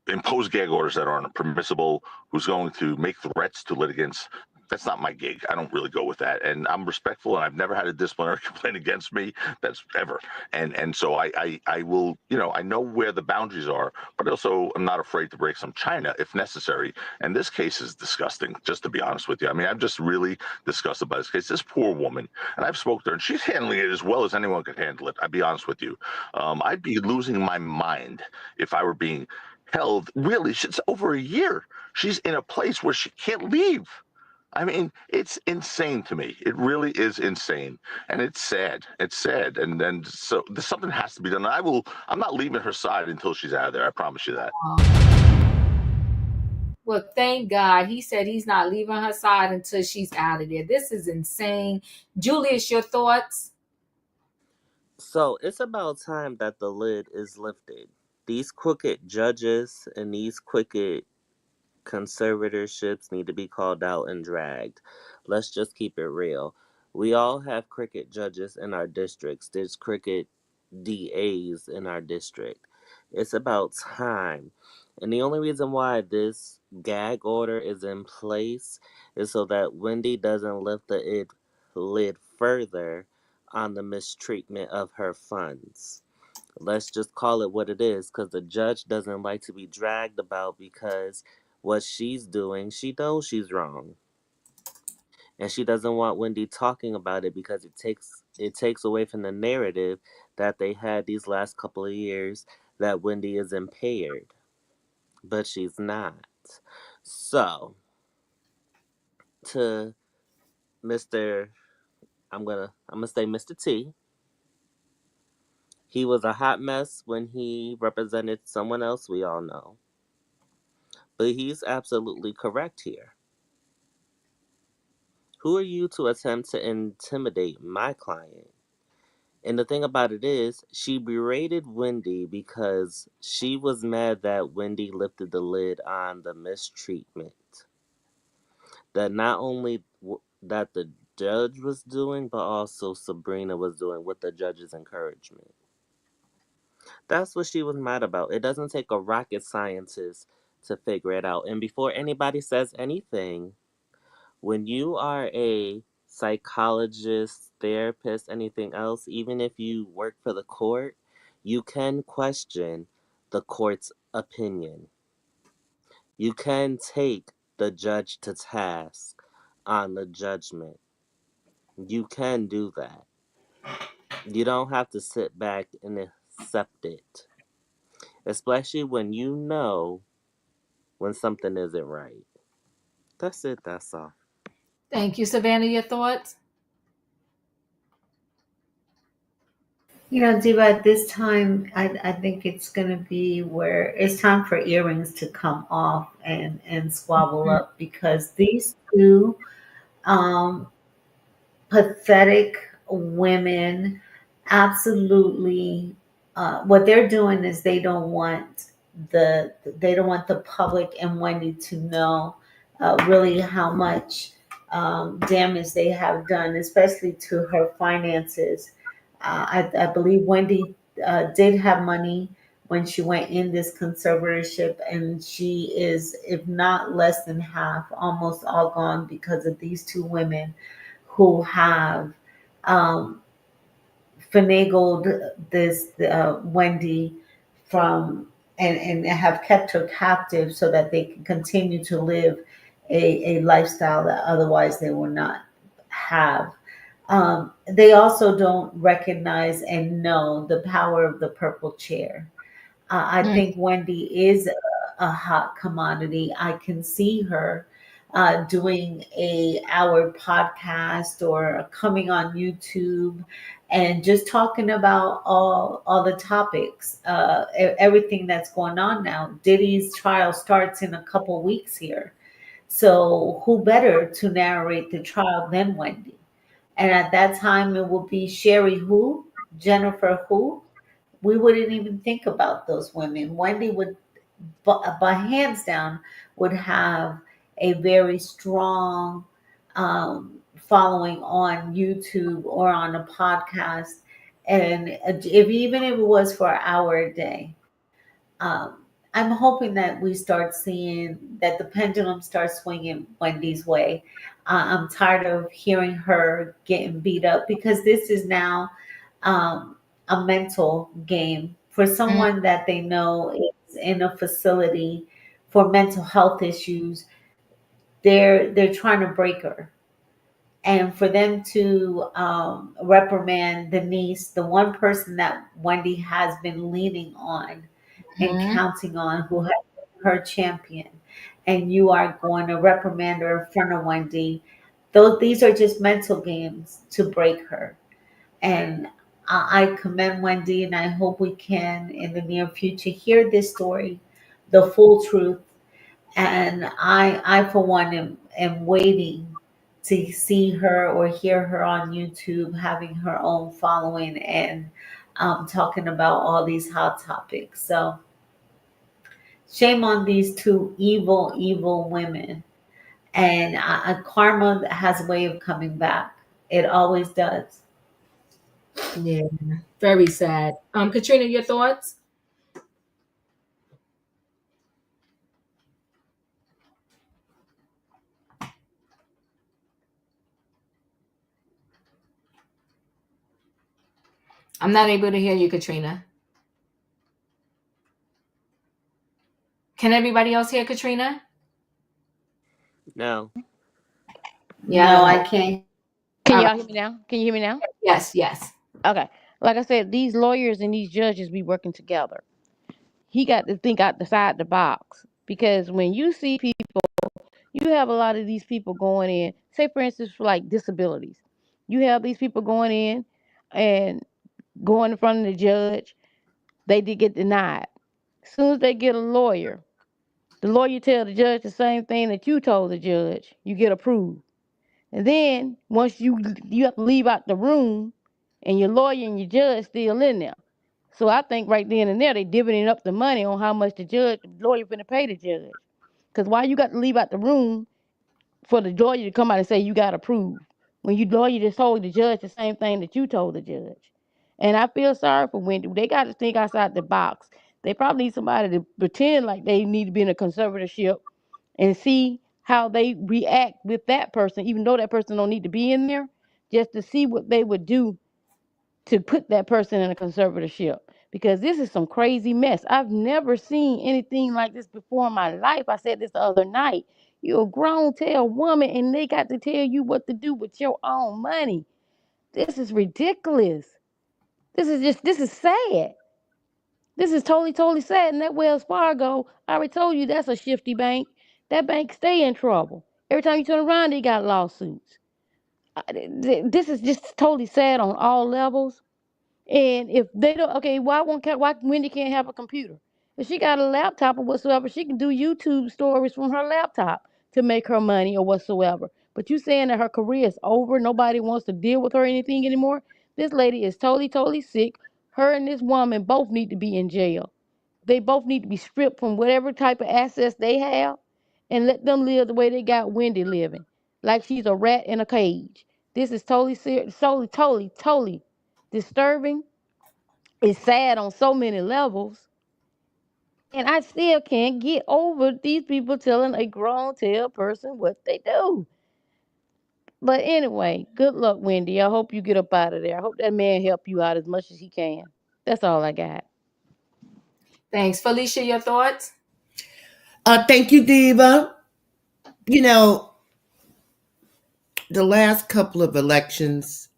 M: impose gag orders that aren't permissible, who's going to make threats to litigants. That's not my gig. I don't really go with that. And I'm respectful, and I've never had a disciplinary complaint against me. That's ever. And so I will, I know where the boundaries are, but also I'm not afraid to break some china if necessary. And this case is disgusting, just to be honest with you. I mean, I'm just really disgusted by this case. This poor woman, and I've spoken to her, and she's handling it as well as anyone could handle it. I'll be honest with you. I'd be losing my mind if I were being held. Really, it's over a year. She's in a place where she can't leave. I mean, it's insane to me. It really is insane. And it's sad. It's sad. And then so something has to be done. I'm not leaving her side until she's out of there. I promise you that.
A: Well, thank God. He said he's not leaving her side until she's out of there. This is insane. Julius, your thoughts?
B: So it's about time that the lid is lifted. These crooked judges and these crooked conservatorships need to be called out and dragged. Let's just keep it real. We all have crooked judges in our districts. There's crooked DAs in our district. It's about time. And the only reason why this gag order is in place is so that Wendy doesn't lift the lid further on the mistreatment of her funds. Let's just call it what it is, because the judge doesn't like to be dragged about because what she's doing, she knows she's wrong. And she doesn't want Wendy talking about it because it takes away from the narrative that they had these last couple of years that Wendy is impaired. But she's not. So, to Mr. I'm gonna say Mr. T. He was a hot mess when he represented someone else we all know. But he's absolutely correct here. Who are you to attempt to intimidate my client? And the thing about it is, she berated Wendy because she was mad that Wendy lifted the lid on the mistreatment. That not only that the judge was doing, but also Sabrina was doing with the judge's encouragement. That's what she was mad about. It doesn't take a rocket scientist to figure it out. And before anybody says anything, when you are a psychologist, therapist, anything else, even if you work for the court, you can question the court's opinion. You can take the judge to task on the judgment. You can do that. You don't have to sit back and accept it, especially when you know when something isn't right. That's it, that's all.
A: Thank you, Savannah. Your thoughts?
H: Diva, at this time, I think it's going to be where it's time for earrings to come off and squabble up, because these two um, pathetic women absolutely, what they're doing is they don't want the public and Wendy to know really how much damage they have done, especially to her finances. I believe Wendy did have money when she went in this conservatorship, and she is, if not less than half, almost all gone because of these two women who have um, finagled this Wendy from and have kept her captive so that they can continue to live a lifestyle that otherwise they will not have. They also don't recognize and know the power of the purple chair. I think Wendy is a hot commodity. I can see her doing a hour podcast or coming on YouTube and just talking about all the topics, everything that's going on now. Diddy's trial starts in a couple weeks here, so who better to narrate the trial than Wendy? And at that time, it will be Sherry who, Jennifer who. We wouldn't even think about those women. Wendy would, by hands down, would have a very strong following on YouTube or on a podcast. And if it was for an hour a day, um, I'm hoping that we start seeing that the pendulum starts swinging Wendy's way. I'm tired of hearing her getting beat up, because this is now um, a mental game for someone that they know is in a facility for mental health issues. They're trying to break her, and for them to reprimand the niece, the one person that Wendy has been leaning on and counting on, who has been her champion, and you are going to reprimand her in front of Wendy. These are just mental games to break her. And I commend Wendy, and I hope we can in the near future hear this story, the full truth. And I for one, am waiting to see her or hear her on YouTube having her own following and talking about all these hot topics. So shame on these two evil, evil women. And karma has a way of coming back. It always does.
A: Yeah, very sad. Katrina, your thoughts? I'm not able to hear you, Katrina. Can everybody else hear Katrina?
B: No.
A: Yeah.
H: No, I can't.
D: Can
A: All
D: y'all
A: right.
D: hear me now? Can you hear me now?
A: Yes.
D: Okay. Like I said, these lawyers and these judges be working together. He got to think outside the box, because when you see people, you have a lot of these people going in. Say, for instance, for like disabilities, you have these people going in and going in front of the judge. They did get denied. As soon as they get a lawyer, the lawyer tell the judge the same thing that you told the judge. You get approved. And then once you have to leave out the room, and your lawyer and your judge still in there. So I think right then and there they dividing up the money on how much the lawyer finna pay the judge. Because why you got to leave out the room for the lawyer to come out and say you got approved, when you lawyer just told the judge the same thing that you told the judge? And I feel sorry for Wendy. They got to think outside the box. They probably need somebody to pretend like they need to be in a conservatorship and see how they react with that person, even though that person don't need to be in there, just to see what they would do to put that person in a conservatorship. Because this is some crazy mess. I've never seen anything like this before in my life. I said this the other night. You're a grown tell woman and they got to tell you what to do with your own money. This is ridiculous. This is sad. This is totally sad. And that Wells Fargo, I already told you that's a shifty bank. That bank stay in trouble. Every time you turn around, they got lawsuits. This is just totally sad on all levels. And if they don't, okay, why Wendy can't have a computer? If she got a laptop or whatsoever, she can do YouTube stories from her laptop to make her money or whatsoever. But you saying that her career is over, nobody wants to deal with her or anything anymore? This lady is totally sick. Her and this woman both need to be in jail. They both need to be stripped from whatever type of assets they have and let them live the way they got Wendy living, like she's a rat in a cage. This is totally serious, totally disturbing. It's sad on so many levels. And I still can't get over these people telling a grown tell person what they do. But anyway, good luck, Wendy. I hope you get up out of there. I hope that man help you out as much as he can. That's all I got.
A: Thanks. Felicia, your thoughts?
I: Thank you, Diva. You know, the last couple of elections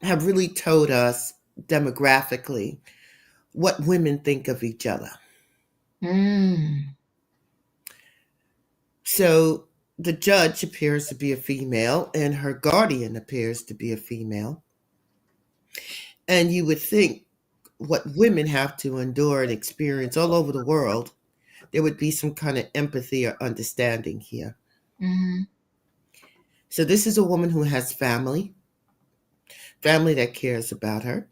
I: have really told us demographically what women think of each other. So the judge appears to be a female and her guardian appears to be a female. And you would think what women have to endure and experience all over the world, there would be some kind of empathy or understanding here. So this is a woman who has family that cares about her.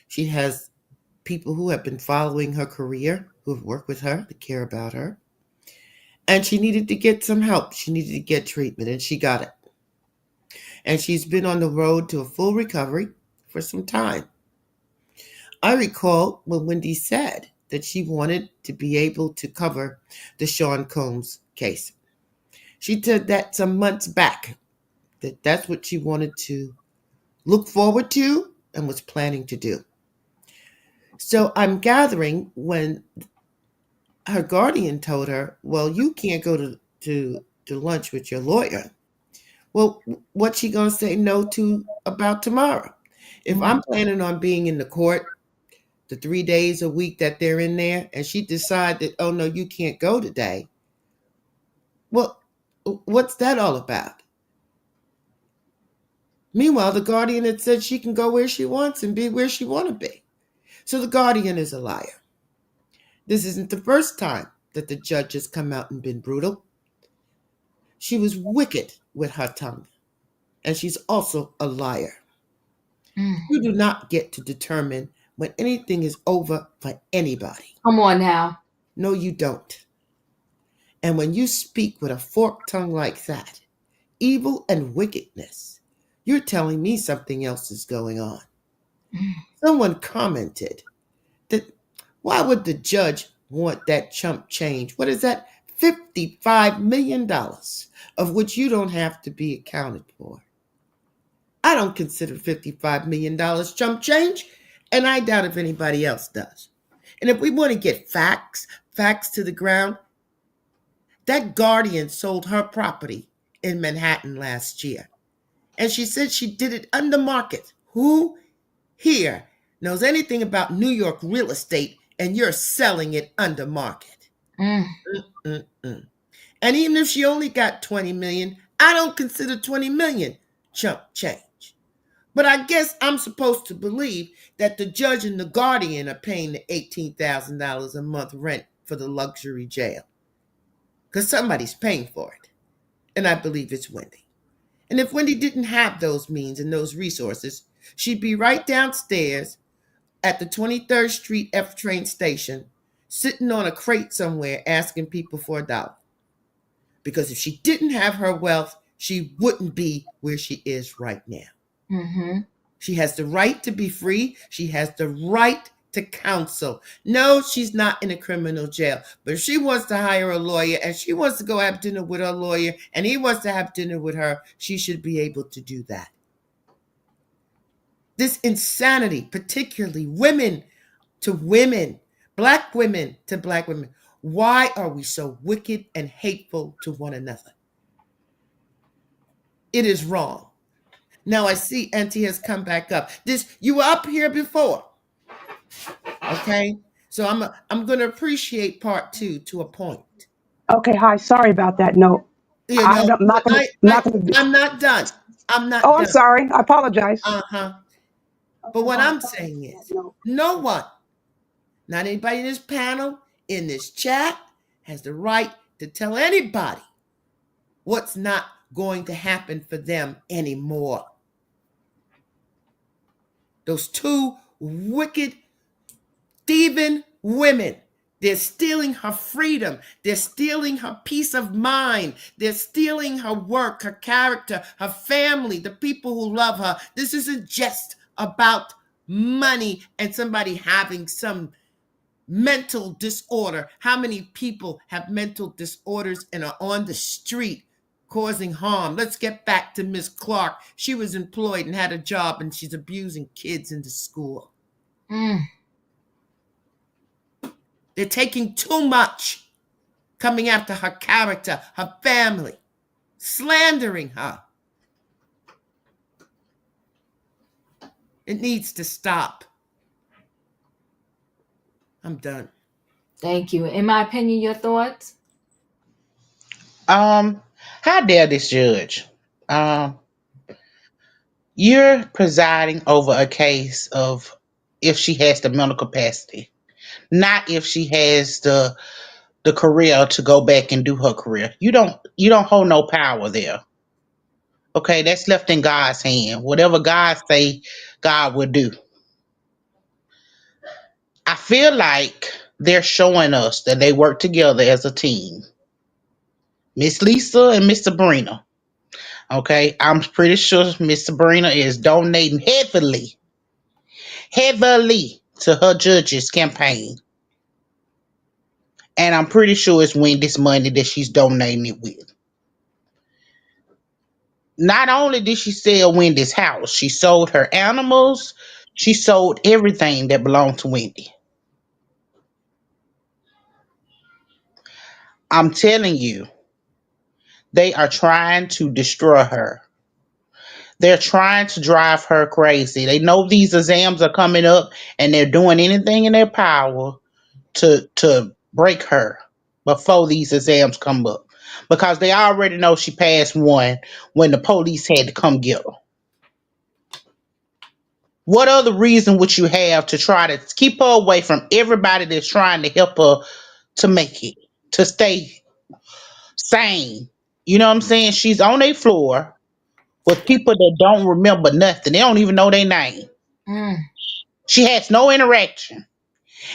I: She has people who have been following her career, who have worked with her, that care about her. And she needed to get some help. She needed to get treatment, and she got it. And she's been on the road to a full recovery for some time. I recall when Wendy said that she wanted to be able to cover the Sean Combs case. She said that some months back, that that's what she wanted to look forward to and was planning to do. So I'm gathering when her guardian told her, well, you can't go to lunch with your lawyer. Well, what's she going to say no to about tomorrow? If I'm planning on being in the court the 3 days a week that they're in there, and she decided, oh, no, you can't go today. Well, what's that all about? Meanwhile, the guardian had said she can go where she wants and be where she want to be. So the guardian is a liar. This isn't the first time that the judge has come out and been brutal. She was wicked with her tongue, and she's also a liar. You do not get to determine when anything is over for anybody.
A: Come on now.
I: No, you don't. And when you speak with a forked tongue like that, evil and wickedness, you're telling me something else is going on. Someone commented that why would the judge want that chump change? What is that? $55 million, of which you don't have to be accounted for. I don't consider $55 million chump change, and I doubt if anybody else does. And if we want to get facts facts to the ground. That guardian sold her property in Manhattan last year. And she said she did it under market. Who here knows anything about New York real estate and you're selling it under market? Mm-mm-mm. And even if she only got 20 million, I don't consider 20 million chump change. But I guess I'm supposed to believe that the judge and the guardian are paying the $18,000 a month rent for the luxury jail. Because somebody's paying for it. And I believe it's Wendy. And if Wendy didn't have those means and those resources, she'd be right downstairs at the 23rd Street F train station, sitting on a crate somewhere asking people for $1. Because if she didn't have her wealth, she wouldn't be where she is right now. Mm-hmm. She has the right to be free. She has the right to counsel. No, she's not in a criminal jail. But if she wants to hire a lawyer and she wants to go have dinner with her lawyer and he wants to have dinner with her, she should be able to do that. This insanity, particularly women to women, black women to black women. Why are we so wicked and hateful to one another? It is wrong. Now I see Auntie has come back up. You were up here before. Okay? So I'm going to appreciate part 2 to a point.
N: Okay, hi. Sorry about that. No,
I: I'm not done. I'm not
N: done.
I: I'm
N: sorry. I apologize.
I: But what I'm saying is, no one, not anybody in this panel, in this chat, has the right to tell anybody what's not going to happen for them anymore. Those 2 wicked, thieving women, they're stealing her freedom. They're stealing her peace of mind. They're stealing her work, her character, her family, the people who love her. This isn't just about money and somebody having some mental disorder. How many people have mental disorders and are on the street causing harm? Let's get back to Miss Clark. She was employed and had a job and she's abusing kids in the school. They're taking too much, coming after her character, her family, slandering her. It needs to stop. I'm done.
A: Thank you. In my opinion, your thoughts?
J: How dare this judge? You're presiding over a case of if she has the mental capacity, not if she has the career to go back and do her career. You don't hold no power there. Okay, that's left in God's hand. Whatever God say, God will do. I feel like they're showing us that they work together as a team. Miss Lisa and Miss Sabrina. Okay, I'm pretty sure Miss Sabrina is donating heavily to her judge's campaign. And I'm pretty sure it's Wendy's money that she's donating it with. Not only did she sell Wendy's house, she sold her animals. She sold everything that belonged to Wendy. I'm telling you, they are trying to destroy her. They're trying to drive her crazy. They know these exams are coming up and they're doing anything in their power to break her before these exams come up. Because they already know she passed one when the police had to come get her. What other reason would you have to try to keep her away from everybody that's trying to help her to make it, to stay sane? You know what I'm saying? She's on a floor with people that don't remember nothing. They don't even know their name. She has no interaction.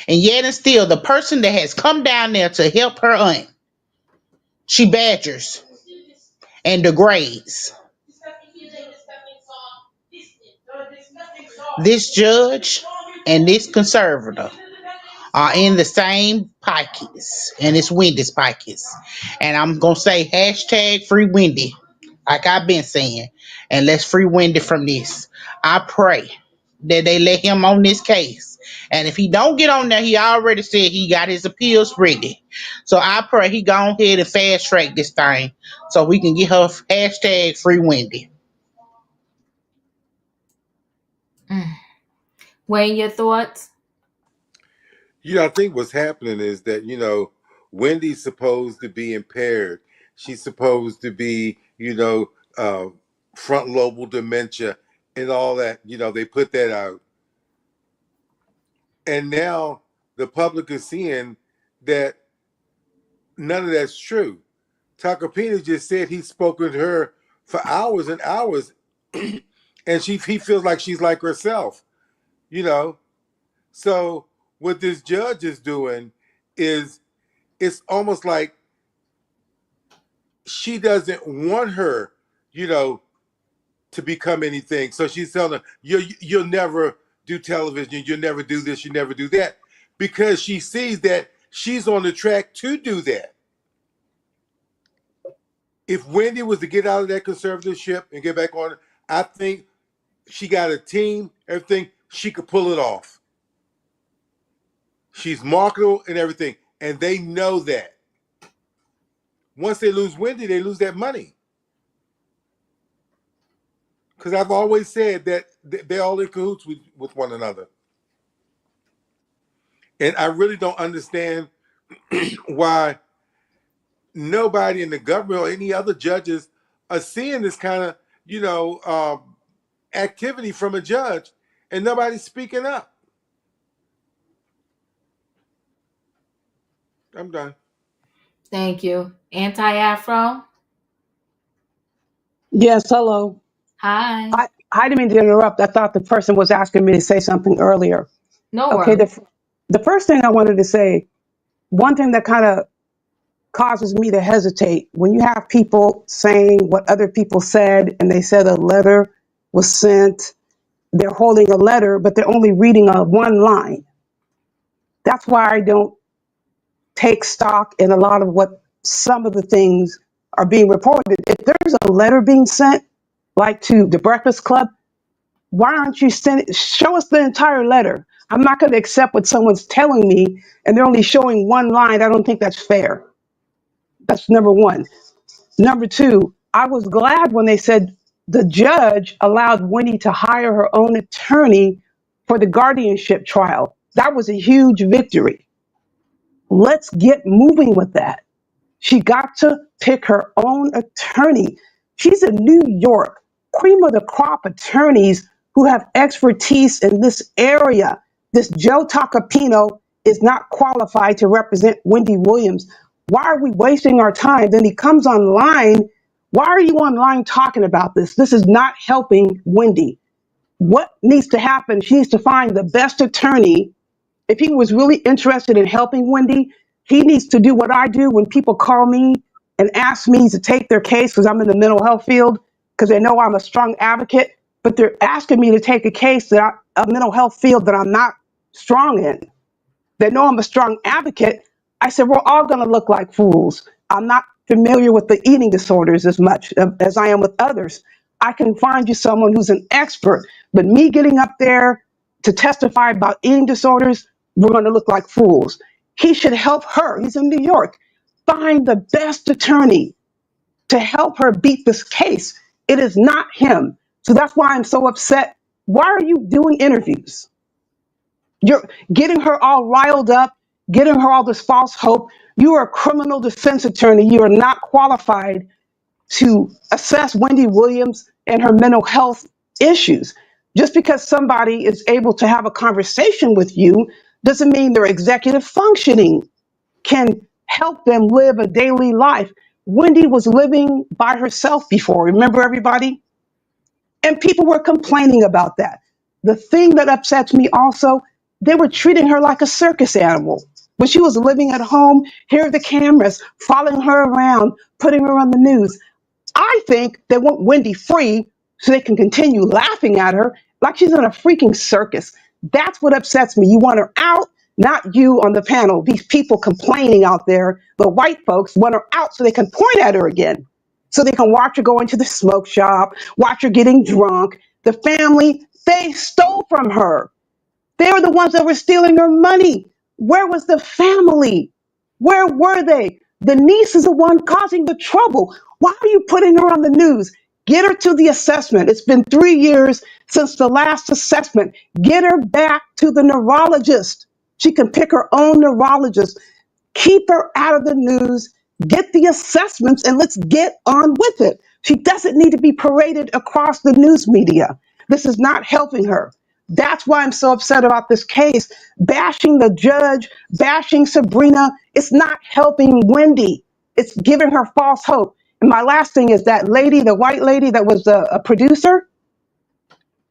J: And yet and still, the person that has come down there to help her aunt, she badgers and degrades. This judge and this conservator are in the same pockets, and it's Wendy's pockets. And I'm going to say hashtag free Wendy, like I've been saying, and let's free Wendy from this. I pray that they let him on this case And if he don't get on there, he already said he got his appeals ready. So I pray he go ahead and fast track this thing so we can get her hashtag free Wendy.
A: Wayne, your thoughts?
C: I think what's happening is that, Wendy's supposed to be impaired. She's supposed to be, front lobal dementia and all that. They put that out. And now the public is seeing that none of that's true. Takapina just said he's spoken to her for hours and hours, and he feels like she's like herself, So what this judge is doing is it's almost like she doesn't want her, to become anything. So she's telling her, you'll never do television, you'll never do this, you never do that, because she sees that she's on the track to do that. If Wendy was to get out of that conservatorship and get back on, I think she got a team, everything, she could pull it off. She's marketable and everything, and they know that. Once they lose Wendy, they lose that money. Because I've always said that they're all in cahoots with one another. And I really don't understand why nobody in the government or any other judges are seeing this kind of, activity from a judge, and nobody's speaking up. I'm done.
A: Thank you. Anti-Afro?
N: Yes, hello.
A: Hi.
N: I didn't mean to interrupt. I thought the person was asking me to say something earlier.
A: No
N: Okay,
A: worries.
N: the first thing I wanted to say, one thing that kind of causes me to hesitate, when you have people saying what other people said, and they said a letter was sent, they're holding a letter, but they're only reading one line. That's why I don't take stock in a lot of what some of the things are being reported. If there's a letter being sent, like to the Breakfast Club, why aren't you show us the entire letter? I'm not going to accept what someone's telling me and they're only showing one line. I don't think that's fair. That's number one. Number two, I was glad when they said the judge allowed Wendy to hire her own attorney for the guardianship trial. That was a huge victory. Let's get moving with that. She got to pick her own attorney. She's in New York, cream of the crop attorneys who have expertise in this area. This Joe Tacopino is not qualified to represent Wendy Williams. Why are we wasting our time? Then he comes online. Why are you online talking about this? This is not helping Wendy. What needs to happen? She needs to find the best attorney. If he was really interested in helping Wendy, he needs to do what I do when people call me and ask me to take their case because I'm in the mental health field, because they know I'm a strong advocate, but they're asking me to take a case a mental health field that I'm not strong in. They know I'm a strong advocate. I said, we're all going to look like fools. I'm not familiar with the eating disorders as much as I am with others. I can find you someone who's an expert, but me getting up there to testify about eating disorders, we're going to look like fools. He should help her. He's in New York. Find the best attorney to help her beat this case. It is not him. So that's why I'm so upset. Why are you doing interviews? You're getting her all riled up, getting her all this false hope. You are a criminal defense attorney. You are not qualified to assess Wendy Williams and her mental health issues. Just because somebody is able to have a conversation with you doesn't mean their executive functioning can help them live a daily life. Wendy was living by herself before, remember everybody? And people were complaining about that. The thing that upsets me also, they were treating her like a circus animal. When she was living at home, here are the cameras following her around, putting her on the news. I think they want Wendy free so they can continue laughing at her like she's in a freaking circus. That's what upsets me. You want her out, not you on the panel. These people complaining out there, the white folks want her out so they can point at her again. So they can watch her go into the smoke shop, watch her getting drunk. The family, they stole from her. They were the ones that were stealing her money. Where was the family? Where were they? The niece is the one causing the trouble. Why are you putting her on the news? Get her to the assessment. It's been 3 years since the last assessment. Get her back to the neurologist. She can pick her own neurologist. Keep her out of the news, get the assessments, and let's get on with it. She doesn't need to be paraded across the news media. This is not helping her. That's why I'm so upset about this case. Bashing the judge, bashing Sabrina, it's not helping Wendy. It's giving her false hope. And my last thing is that lady, the white lady that was a producer,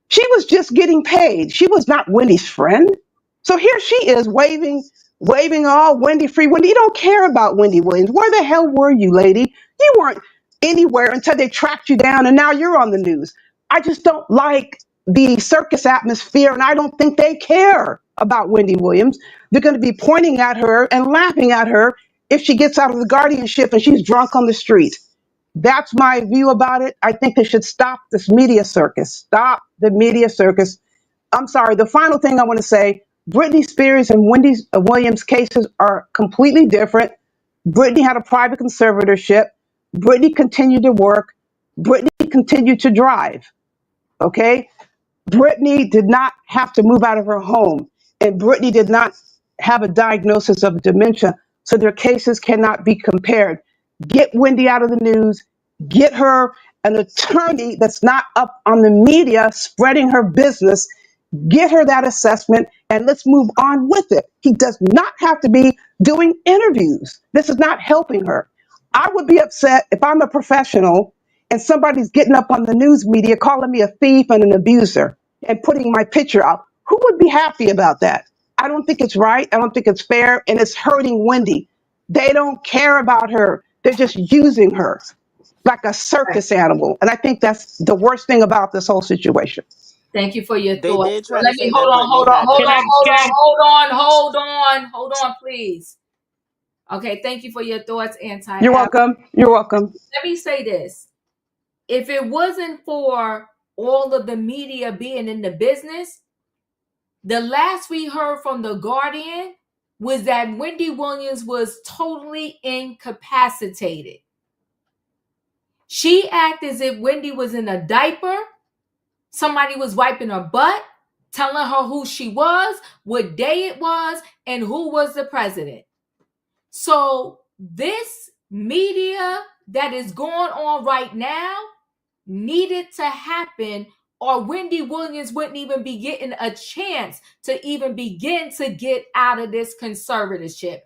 N: she was just getting paid. She was not Wendy's friend. So here she is waving all Wendy free. Wendy, you don't care about Wendy Williams. Where the hell were you, lady? You weren't anywhere until they tracked you down and now you're on the news. I just don't like the circus atmosphere and I don't think they care about Wendy Williams. They're going to be pointing at her and laughing at her if she gets out of the guardianship and she's drunk on the street. That's my view about it. I think they should stop this media circus. Stop the media circus. I'm sorry. The final thing I want to say, Britney Spears and Wendy Williams cases are completely different. Britney had a private conservatorship. Britney continued to work. Britney continued to drive. Okay? Britney did not have to move out of her home. And Britney did not have a diagnosis of dementia. So their cases cannot be compared. Get Wendy out of the news. Get her an attorney that's not up on the media spreading her business. Get her that assessment and let's move on with it. He does not have to be doing interviews. This is not helping her. I would be upset if I'm a professional and somebody's getting up on the news media calling me a thief and an abuser and putting my picture out. Who would be happy about that? I don't think it's right. I don't think it's fair. And it's hurting Wendy. They don't care about her. They're just using her like a circus animal. And I think that's the worst thing about this whole situation.
A: Thank you for your
B: They
A: thoughts.
B: did try
A: Let
B: to
A: me
B: say that Britney had dementia.
A: hold on, please. Okay, thank you for your thoughts, Anti.
N: You're welcome. You're welcome.
A: Let me say this. If it wasn't for all of the media being in the business, the last we heard from The Guardian was that Wendy Williams was totally incapacitated. She acted as if Wendy was in a diaper. Somebody was wiping her butt, telling her who she was, what day it was, and who was the president. So this media that is going on right now needed to happen, or Wendy Williams wouldn't even be getting a chance to even begin to get out of this conservatorship.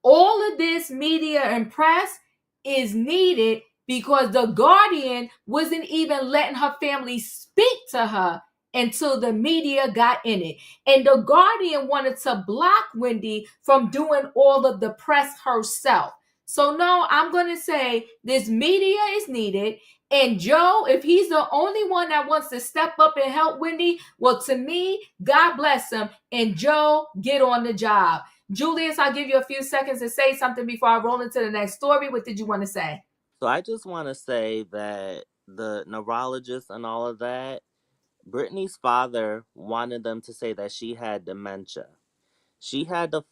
A: All of this media and press is needed because The Guardian wasn't even letting her family speak to her until the media got in it. And The Guardian wanted to block Wendy from doing all of the press herself. So no, I'm going to say this media is needed. And Joe, if he's the only one that wants to step up and help Wendy, well, to me, God bless him. And Joe, get on the job. Julius, I'll give you a few seconds to say something before I roll into the next story. What did you want to say?
B: So I just want to say that the neurologist and all of that, Brittany's father wanted them to say that she had dementia. She had to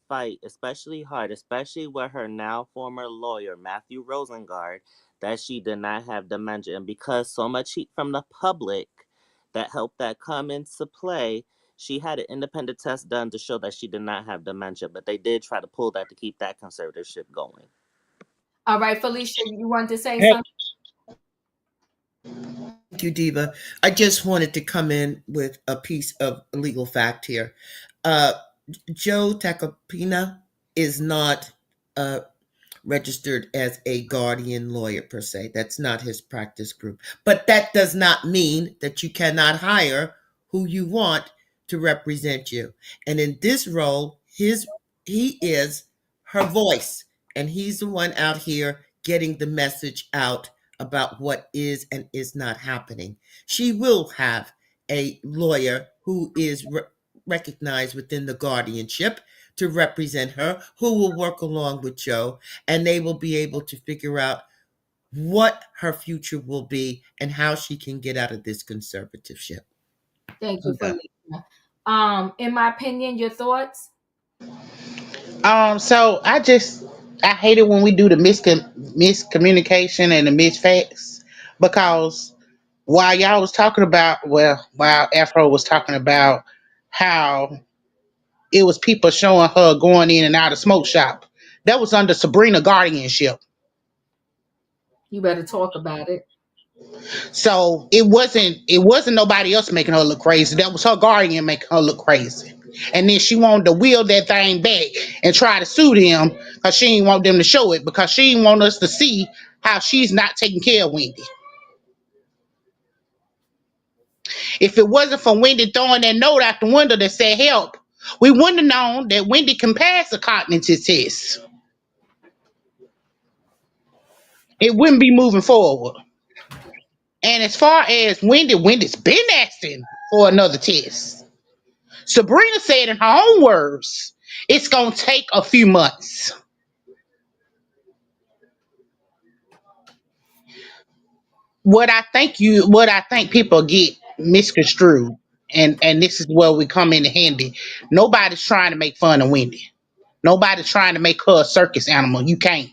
B: fight especially hard, especially with her now former lawyer, Matthew Rosengard, that she did not have dementia. And because so much heat from the public that helped that come into play, she had an independent test done to show that she did not have dementia. But they did try to pull that to keep that conservatorship going.
A: All right, Felicia, you want to say
I: Hey.
A: something?
I: Thank you, Diva. I just wanted to come in with a piece of legal fact here. Joe Tacopina is not registered as a guardian lawyer per se. That's not his practice group. But that does not mean that you cannot hire who you want to represent you. And in this role, he is her voice, and he's the one out here getting the message out about what is and is not happening. She will have a lawyer who is recognized within the guardianship to represent her, who will work along with Joe, and they will be able to figure out what her future will be and how she can get out of this conservatorship.
A: Thank you, Felicia. In my opinion, your thoughts?
J: So I hate it when we do the miscommunication and the misfacts, because while y'all was talking about, while Afro was talking about how it was people showing her going in and out of smoke shop, that was under Sabrina guardianship.
A: You better talk about it.
J: So it wasn't nobody else making her look crazy. That was her guardian making her look crazy. And then she wanted to wheel that thing back and try to sue them because she didn't want them to show it, because she didn't want us to see how she's not taking care of Wendy. If it wasn't for Wendy throwing that note out the window that said help, we wouldn't have known that Wendy can pass a cognitive test. It wouldn't be moving forward. And as far as Wendy's been asking for another test. Sabrina said in her own words, it's gonna take a few months. What I think people get misconstrued, and this is where we come in handy. Nobody's trying to make fun of Wendy. Nobody's trying to make her a circus animal. You can't.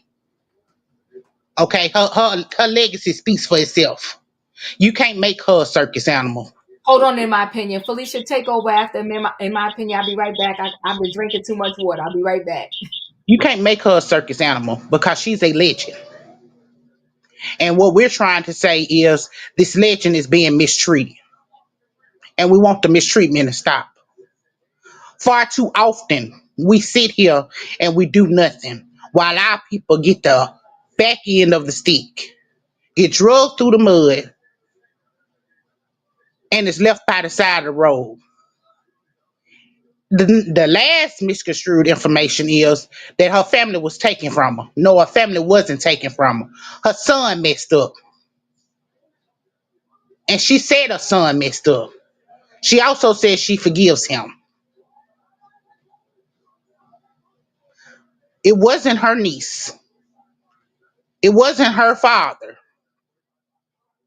J: Okay, her legacy speaks for itself. You can't make her a circus animal.
A: Hold on, in my opinion. Felicia, take over after. In my opinion, I'll be right back. I've been drinking too much water. I'll be right back.
J: You can't make her a circus animal because she's a legend. And what we're trying to say is this legend is being mistreated. And we want the mistreatment to stop. Far too often, we sit here and we do nothing while our people get the back end of the stick, get drugged through the mud, and is left by the side of the road. The last misconstrued information is that her family was taken from her. No, her family wasn't taken from her. Her son messed up. And she said her son messed up. She also said she forgives him. It wasn't her niece. It wasn't her father.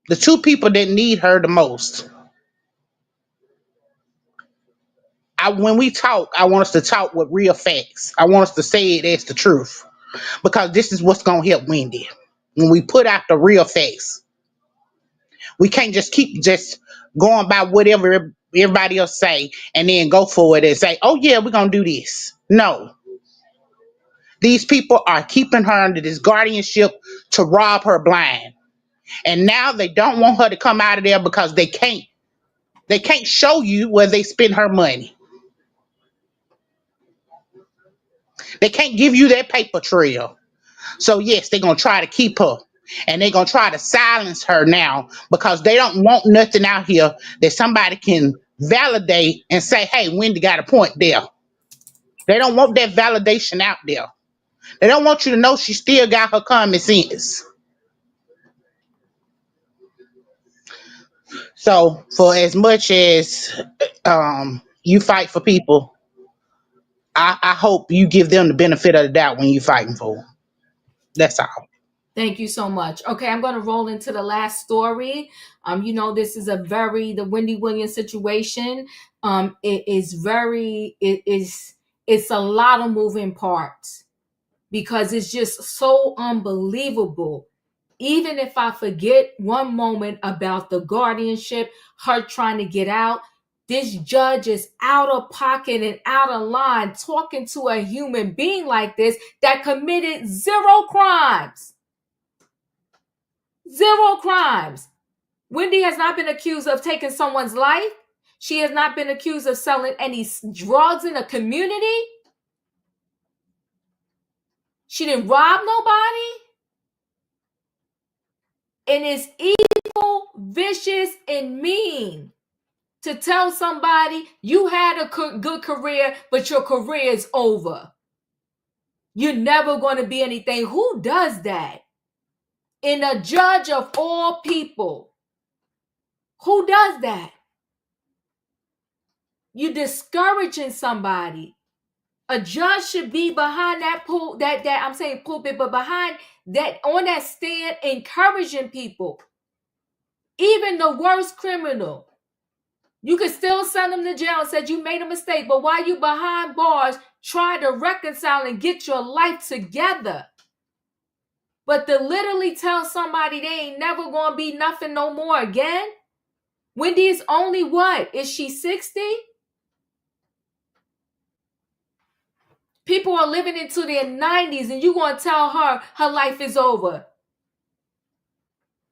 J: The two people that need her the most. When we talk, I want us to talk with real facts. I want us to say it as the truth, because this is what's gonna help Wendy. When we put out the real facts, we can't just keep just going by whatever everybody else say and then go for it and say, "Oh yeah, we're gonna do this." No, these people are keeping her under this guardianship to rob her blind, and now they don't want her to come out of there because they can't. They can't show you where they spend her money. They can't give you that paper trail. So yes, they're gonna try to keep her. And they're gonna try to silence her now because they don't want nothing out here that somebody can validate and say, hey, Wendy got a point there. They don't want that validation out there. They don't want you to know she still got her common sense. So for as much as you fight for people, I hope you give them the benefit of the doubt when you're fighting for them. That's all.
A: Thank you so much. Okay, I'm going to roll into the last story. This is the Wendy Williams situation. It's a lot of moving parts because it's just so unbelievable. Even if I forget one moment about the guardianship, her trying to get out, this judge is out of pocket and out of line talking to a human being like this that committed zero crimes. Zero crimes. Wendy has not been accused of taking someone's life. She has not been accused of selling any drugs in a community. She didn't rob nobody. And it's evil, vicious, and mean to tell somebody you had a good career, but your career is over. You're never going to be anything. Who does that? And a judge of all people. Who does that? You're discouraging somebody. A judge should be behind pulpit, but behind that, on that stand, encouraging people. Even the worst criminal. You could still send them to jail and said you made a mistake, but while you behind bars, try to reconcile and get your life together. But to literally tell somebody they ain't never gonna be nothing no more again. Wendy is only what? Is she 60? People are living into their 90s and you gonna tell her her life is over.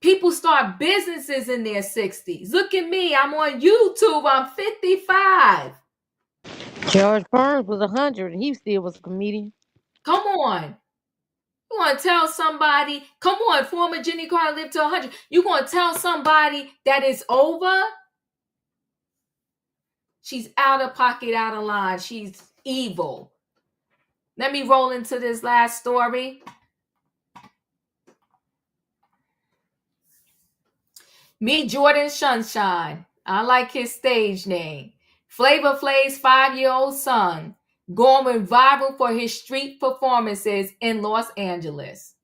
A: People start businesses in their 60s. Look at me, I'm on YouTube, I'm 55.
D: George Burns was 100 and he still was a comedian.
A: Come on. You want to tell somebody, come on, former Jenny Carter lived to 100. You going to tell somebody that it's over? She's out of pocket, out of line. She's evil. Let me roll into this last story. Meet Jordan Sunshine. I like his stage name. Flavor Flav's 5-year-old son, going viral for his street performances in Los Angeles.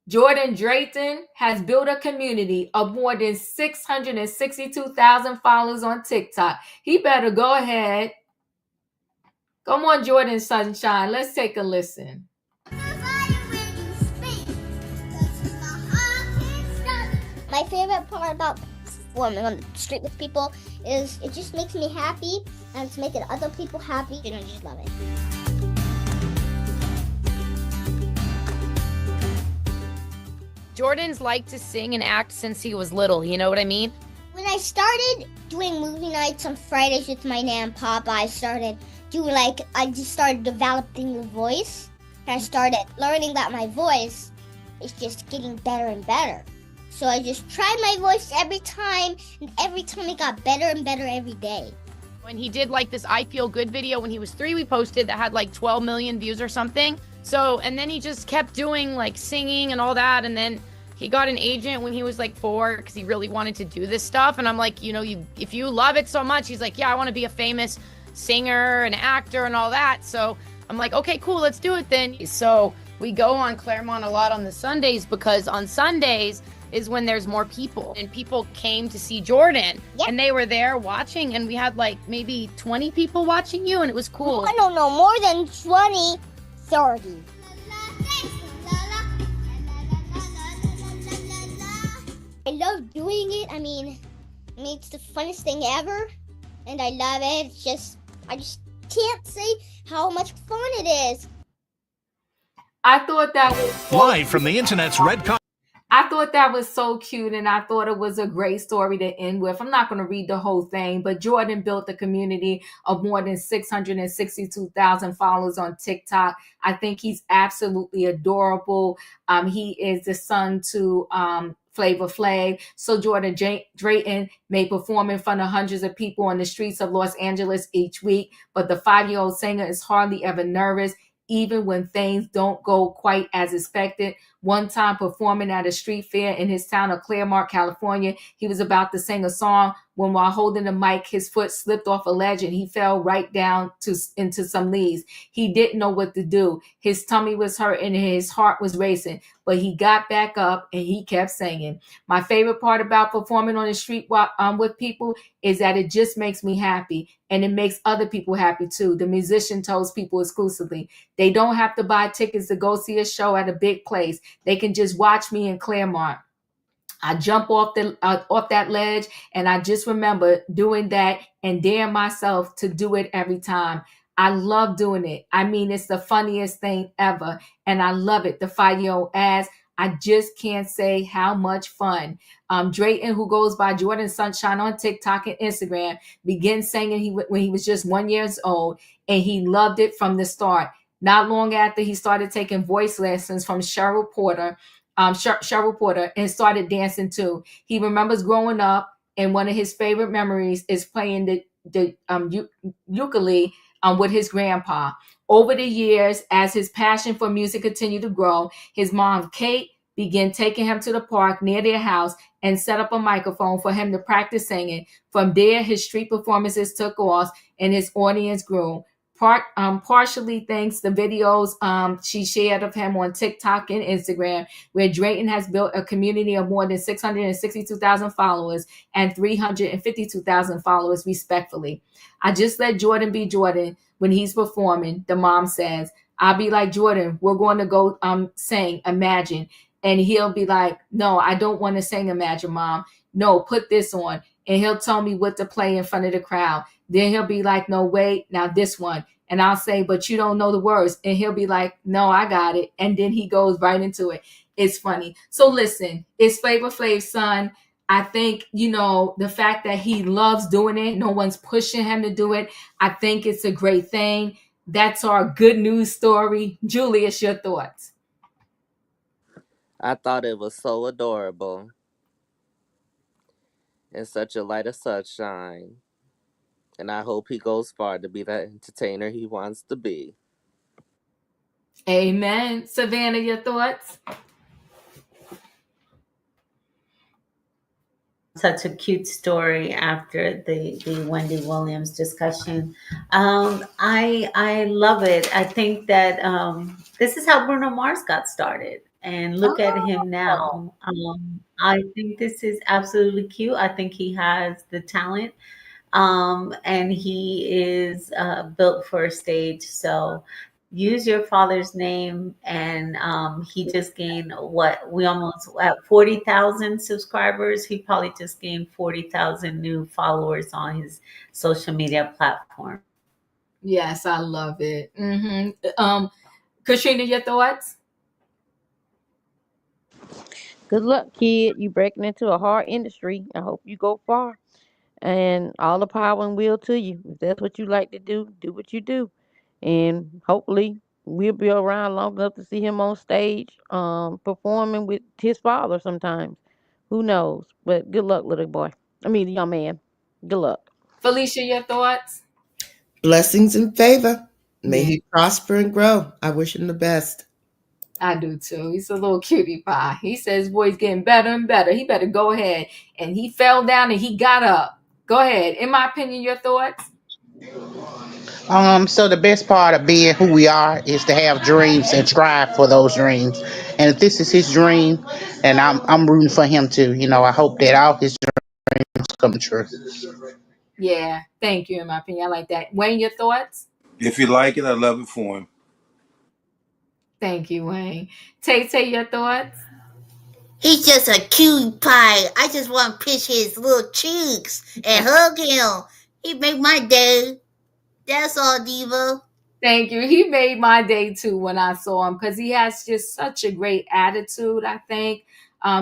A: Jordan Drayton has built a community of more than 662,000 followers on TikTok. He better go ahead. Come on, Jordan Sunshine. Let's take a listen.
O: My favorite part about performing on the street with people is it just makes me happy, and it's making other people happy, and I just love it.
F: Jordan's liked to sing and act since he was little, you know what I mean?
O: When I started doing movie nights on Fridays with my Nan and Papa, I just started developing the voice. And I started learning that my voice is just getting better and better. So I just tried my voice every time, and every time it got better and better every day.
F: When he did like this I Feel Good video when he was 3, we posted that had like 12 million views or something. So, and then he just kept doing like singing and all that. And then he got an agent when he was like 4 because he really wanted to do this stuff. And I'm like, you know, if you love it so much, he's like, yeah, I want to be a famous singer and actor and all that. So I'm like, okay, cool, let's do it then. So we go on Claremont a lot on the Sundays because on Sundays is when there's more people, and people came to see Jordan.
O: Yep.
F: And they were there watching, and we had like maybe 20 people watching you, and it was cool.
O: I don't know, more than 20, 30. I love doing it. I mean, it's the funnest thing ever, and I love it. It's just, I just can't say how much fun it is.
A: I thought that was
P: live from the internet's red carpet.
A: I thought that was so cute, and I thought it was a great story to end with. I'm not going to read the whole thing, but Jordan built a community of more than 662,000 followers on TikTok. I think he's absolutely adorable. He is the son to Flavor Flav. So Jordan Drayton may perform in front of hundreds of people on the streets of Los Angeles each week, but the 5-year-old singer is hardly ever nervous, even when things don't go quite as expected. One time performing at a street fair in his town of Claremont, California, he was about to sing a song when, while holding the mic, his foot slipped off a ledge and he fell right down into some leaves. He didn't know what to do. His tummy was hurt and his heart was racing, but he got back up and he kept singing. My favorite part about performing on the street with people is that it just makes me happy, and it makes other people happy too. The musician tells people exclusively they don't have to buy tickets to go see a show at a big place. They can just watch me in Claremont. I jump off that ledge, and I just remember doing that and daring myself to do it every time. I love doing it. I mean, it's the funniest thing ever, and I love it. The 5-year-old adds, I just can't say how much fun. Drayton, who goes by Jordan Sunshine on TikTok and Instagram, began singing when he was just 1 year old, and he loved it from the start. Not long after, he started taking voice lessons from Cheryl Porter, and started dancing too. He remembers growing up, and one of his favorite memories is playing the ukulele with his grandpa. Over the years, as his passion for music continued to grow, his mom, Kate, began taking him to the park near their house and set up a microphone for him to practice singing. From there, his street performances took off and his audience grew. partially thanks the videos she shared of him on TikTok and Instagram, where Drayton has built a community of more than 662,000 followers and 352,000 followers, respectfully. I just let Jordan be Jordan when he's performing, the mom says. I'll be like, Jordan, we're going to go sing Imagine. And he'll be like, no, I don't want to sing Imagine, Mom. No, put this on. And he'll tell me what to play in front of the crowd. Then he'll be like, no, wait, now this one. And I'll say, but you don't know the words. And he'll be like, no, I got it. And then he goes right into it. It's funny. So listen, it's Flavor Flav's son. I think, the fact that he loves doing it, no one's pushing him to do it. I think it's a great thing. That's our good news story. Julius, your thoughts?
B: I thought it was so adorable and such a light of sunshine. And I hope he goes far to be that entertainer he wants to be.
A: Amen. Savannah, your thoughts?
H: Such a cute story after the Wendy Williams discussion. I love it. I think that this is how Bruno Mars got started. And look at him now. I think this is absolutely cute. I think he has the talent. And he is built for a stage. So use your father's name. And he just gained we almost at 40,000 subscribers. He probably just gained 40,000 new followers on his social media platform.
A: Yes, I love it. Katrina, your thoughts?
D: Good luck, kid. You breaking into a hard industry. I hope you go far. And all the power and will to you. If that's what you like to do what you do. And hopefully we'll be around long enough to see him on stage performing with his father sometimes. Who knows? But good luck, little boy. Young man. Good luck.
A: Felicia, your thoughts?
I: Blessings and favor. May he prosper and grow. I wish him the best.
A: I do too. He's a little cutie pie. He says, boy's getting better and better. He better go ahead. And he fell down and he got up. Go ahead. In my opinion, your thoughts?
J: So the best part of being who we are is to have dreams and strive for those dreams. And if this is his dream, and I'm rooting for him too. I hope that all his dreams come true.
A: Yeah, thank you. In my opinion, I like that. Wayne, your thoughts?
C: If you like it, I love it for him.
A: Thank you, Wayne. Tay, your thoughts?
O: He's just a cute pie. I just want to pinch his little cheeks and hug him. He make my day. That's all, Diva.
A: Thank you. He made my day too when I saw him because he has just such a great attitude, I think.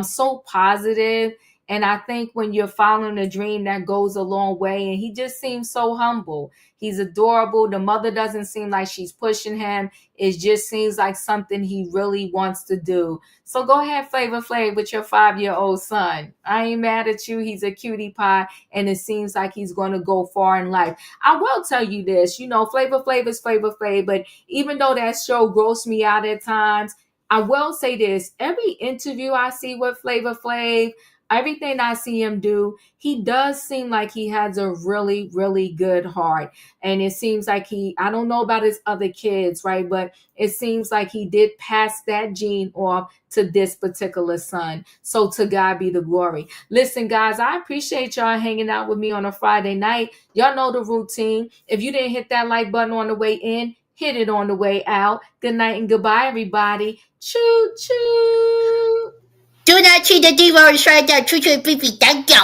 A: So positive. And I think when you're following a dream, that goes a long way. And he just seems so humble. He's adorable. The mother doesn't seem like she's pushing him. It just seems like something he really wants to do. So go ahead, Flavor Flav, with your 5-year-old son. I ain't mad at you. He's a cutie pie. And it seems like he's going to go far in life. I will tell you this, Flavor Flav is Flavor Flav. But even though that show grossed me out at times, I will say this. Every interview I see with Flavor Flav, everything I see him do, he does seem like he has a really, really good heart. And it seems like I don't know about his other kids, right? But it seems like he did pass that gene off to this particular son. So to God be the glory. Listen, guys, I appreciate y'all hanging out with me on a Friday night. Y'all know the routine. If you didn't hit that like button on the way in, hit it on the way out. Good night and goodbye, everybody. Choo choo.
O: Do not treat the diva or try that. Choo choo, pee pee. Thank you.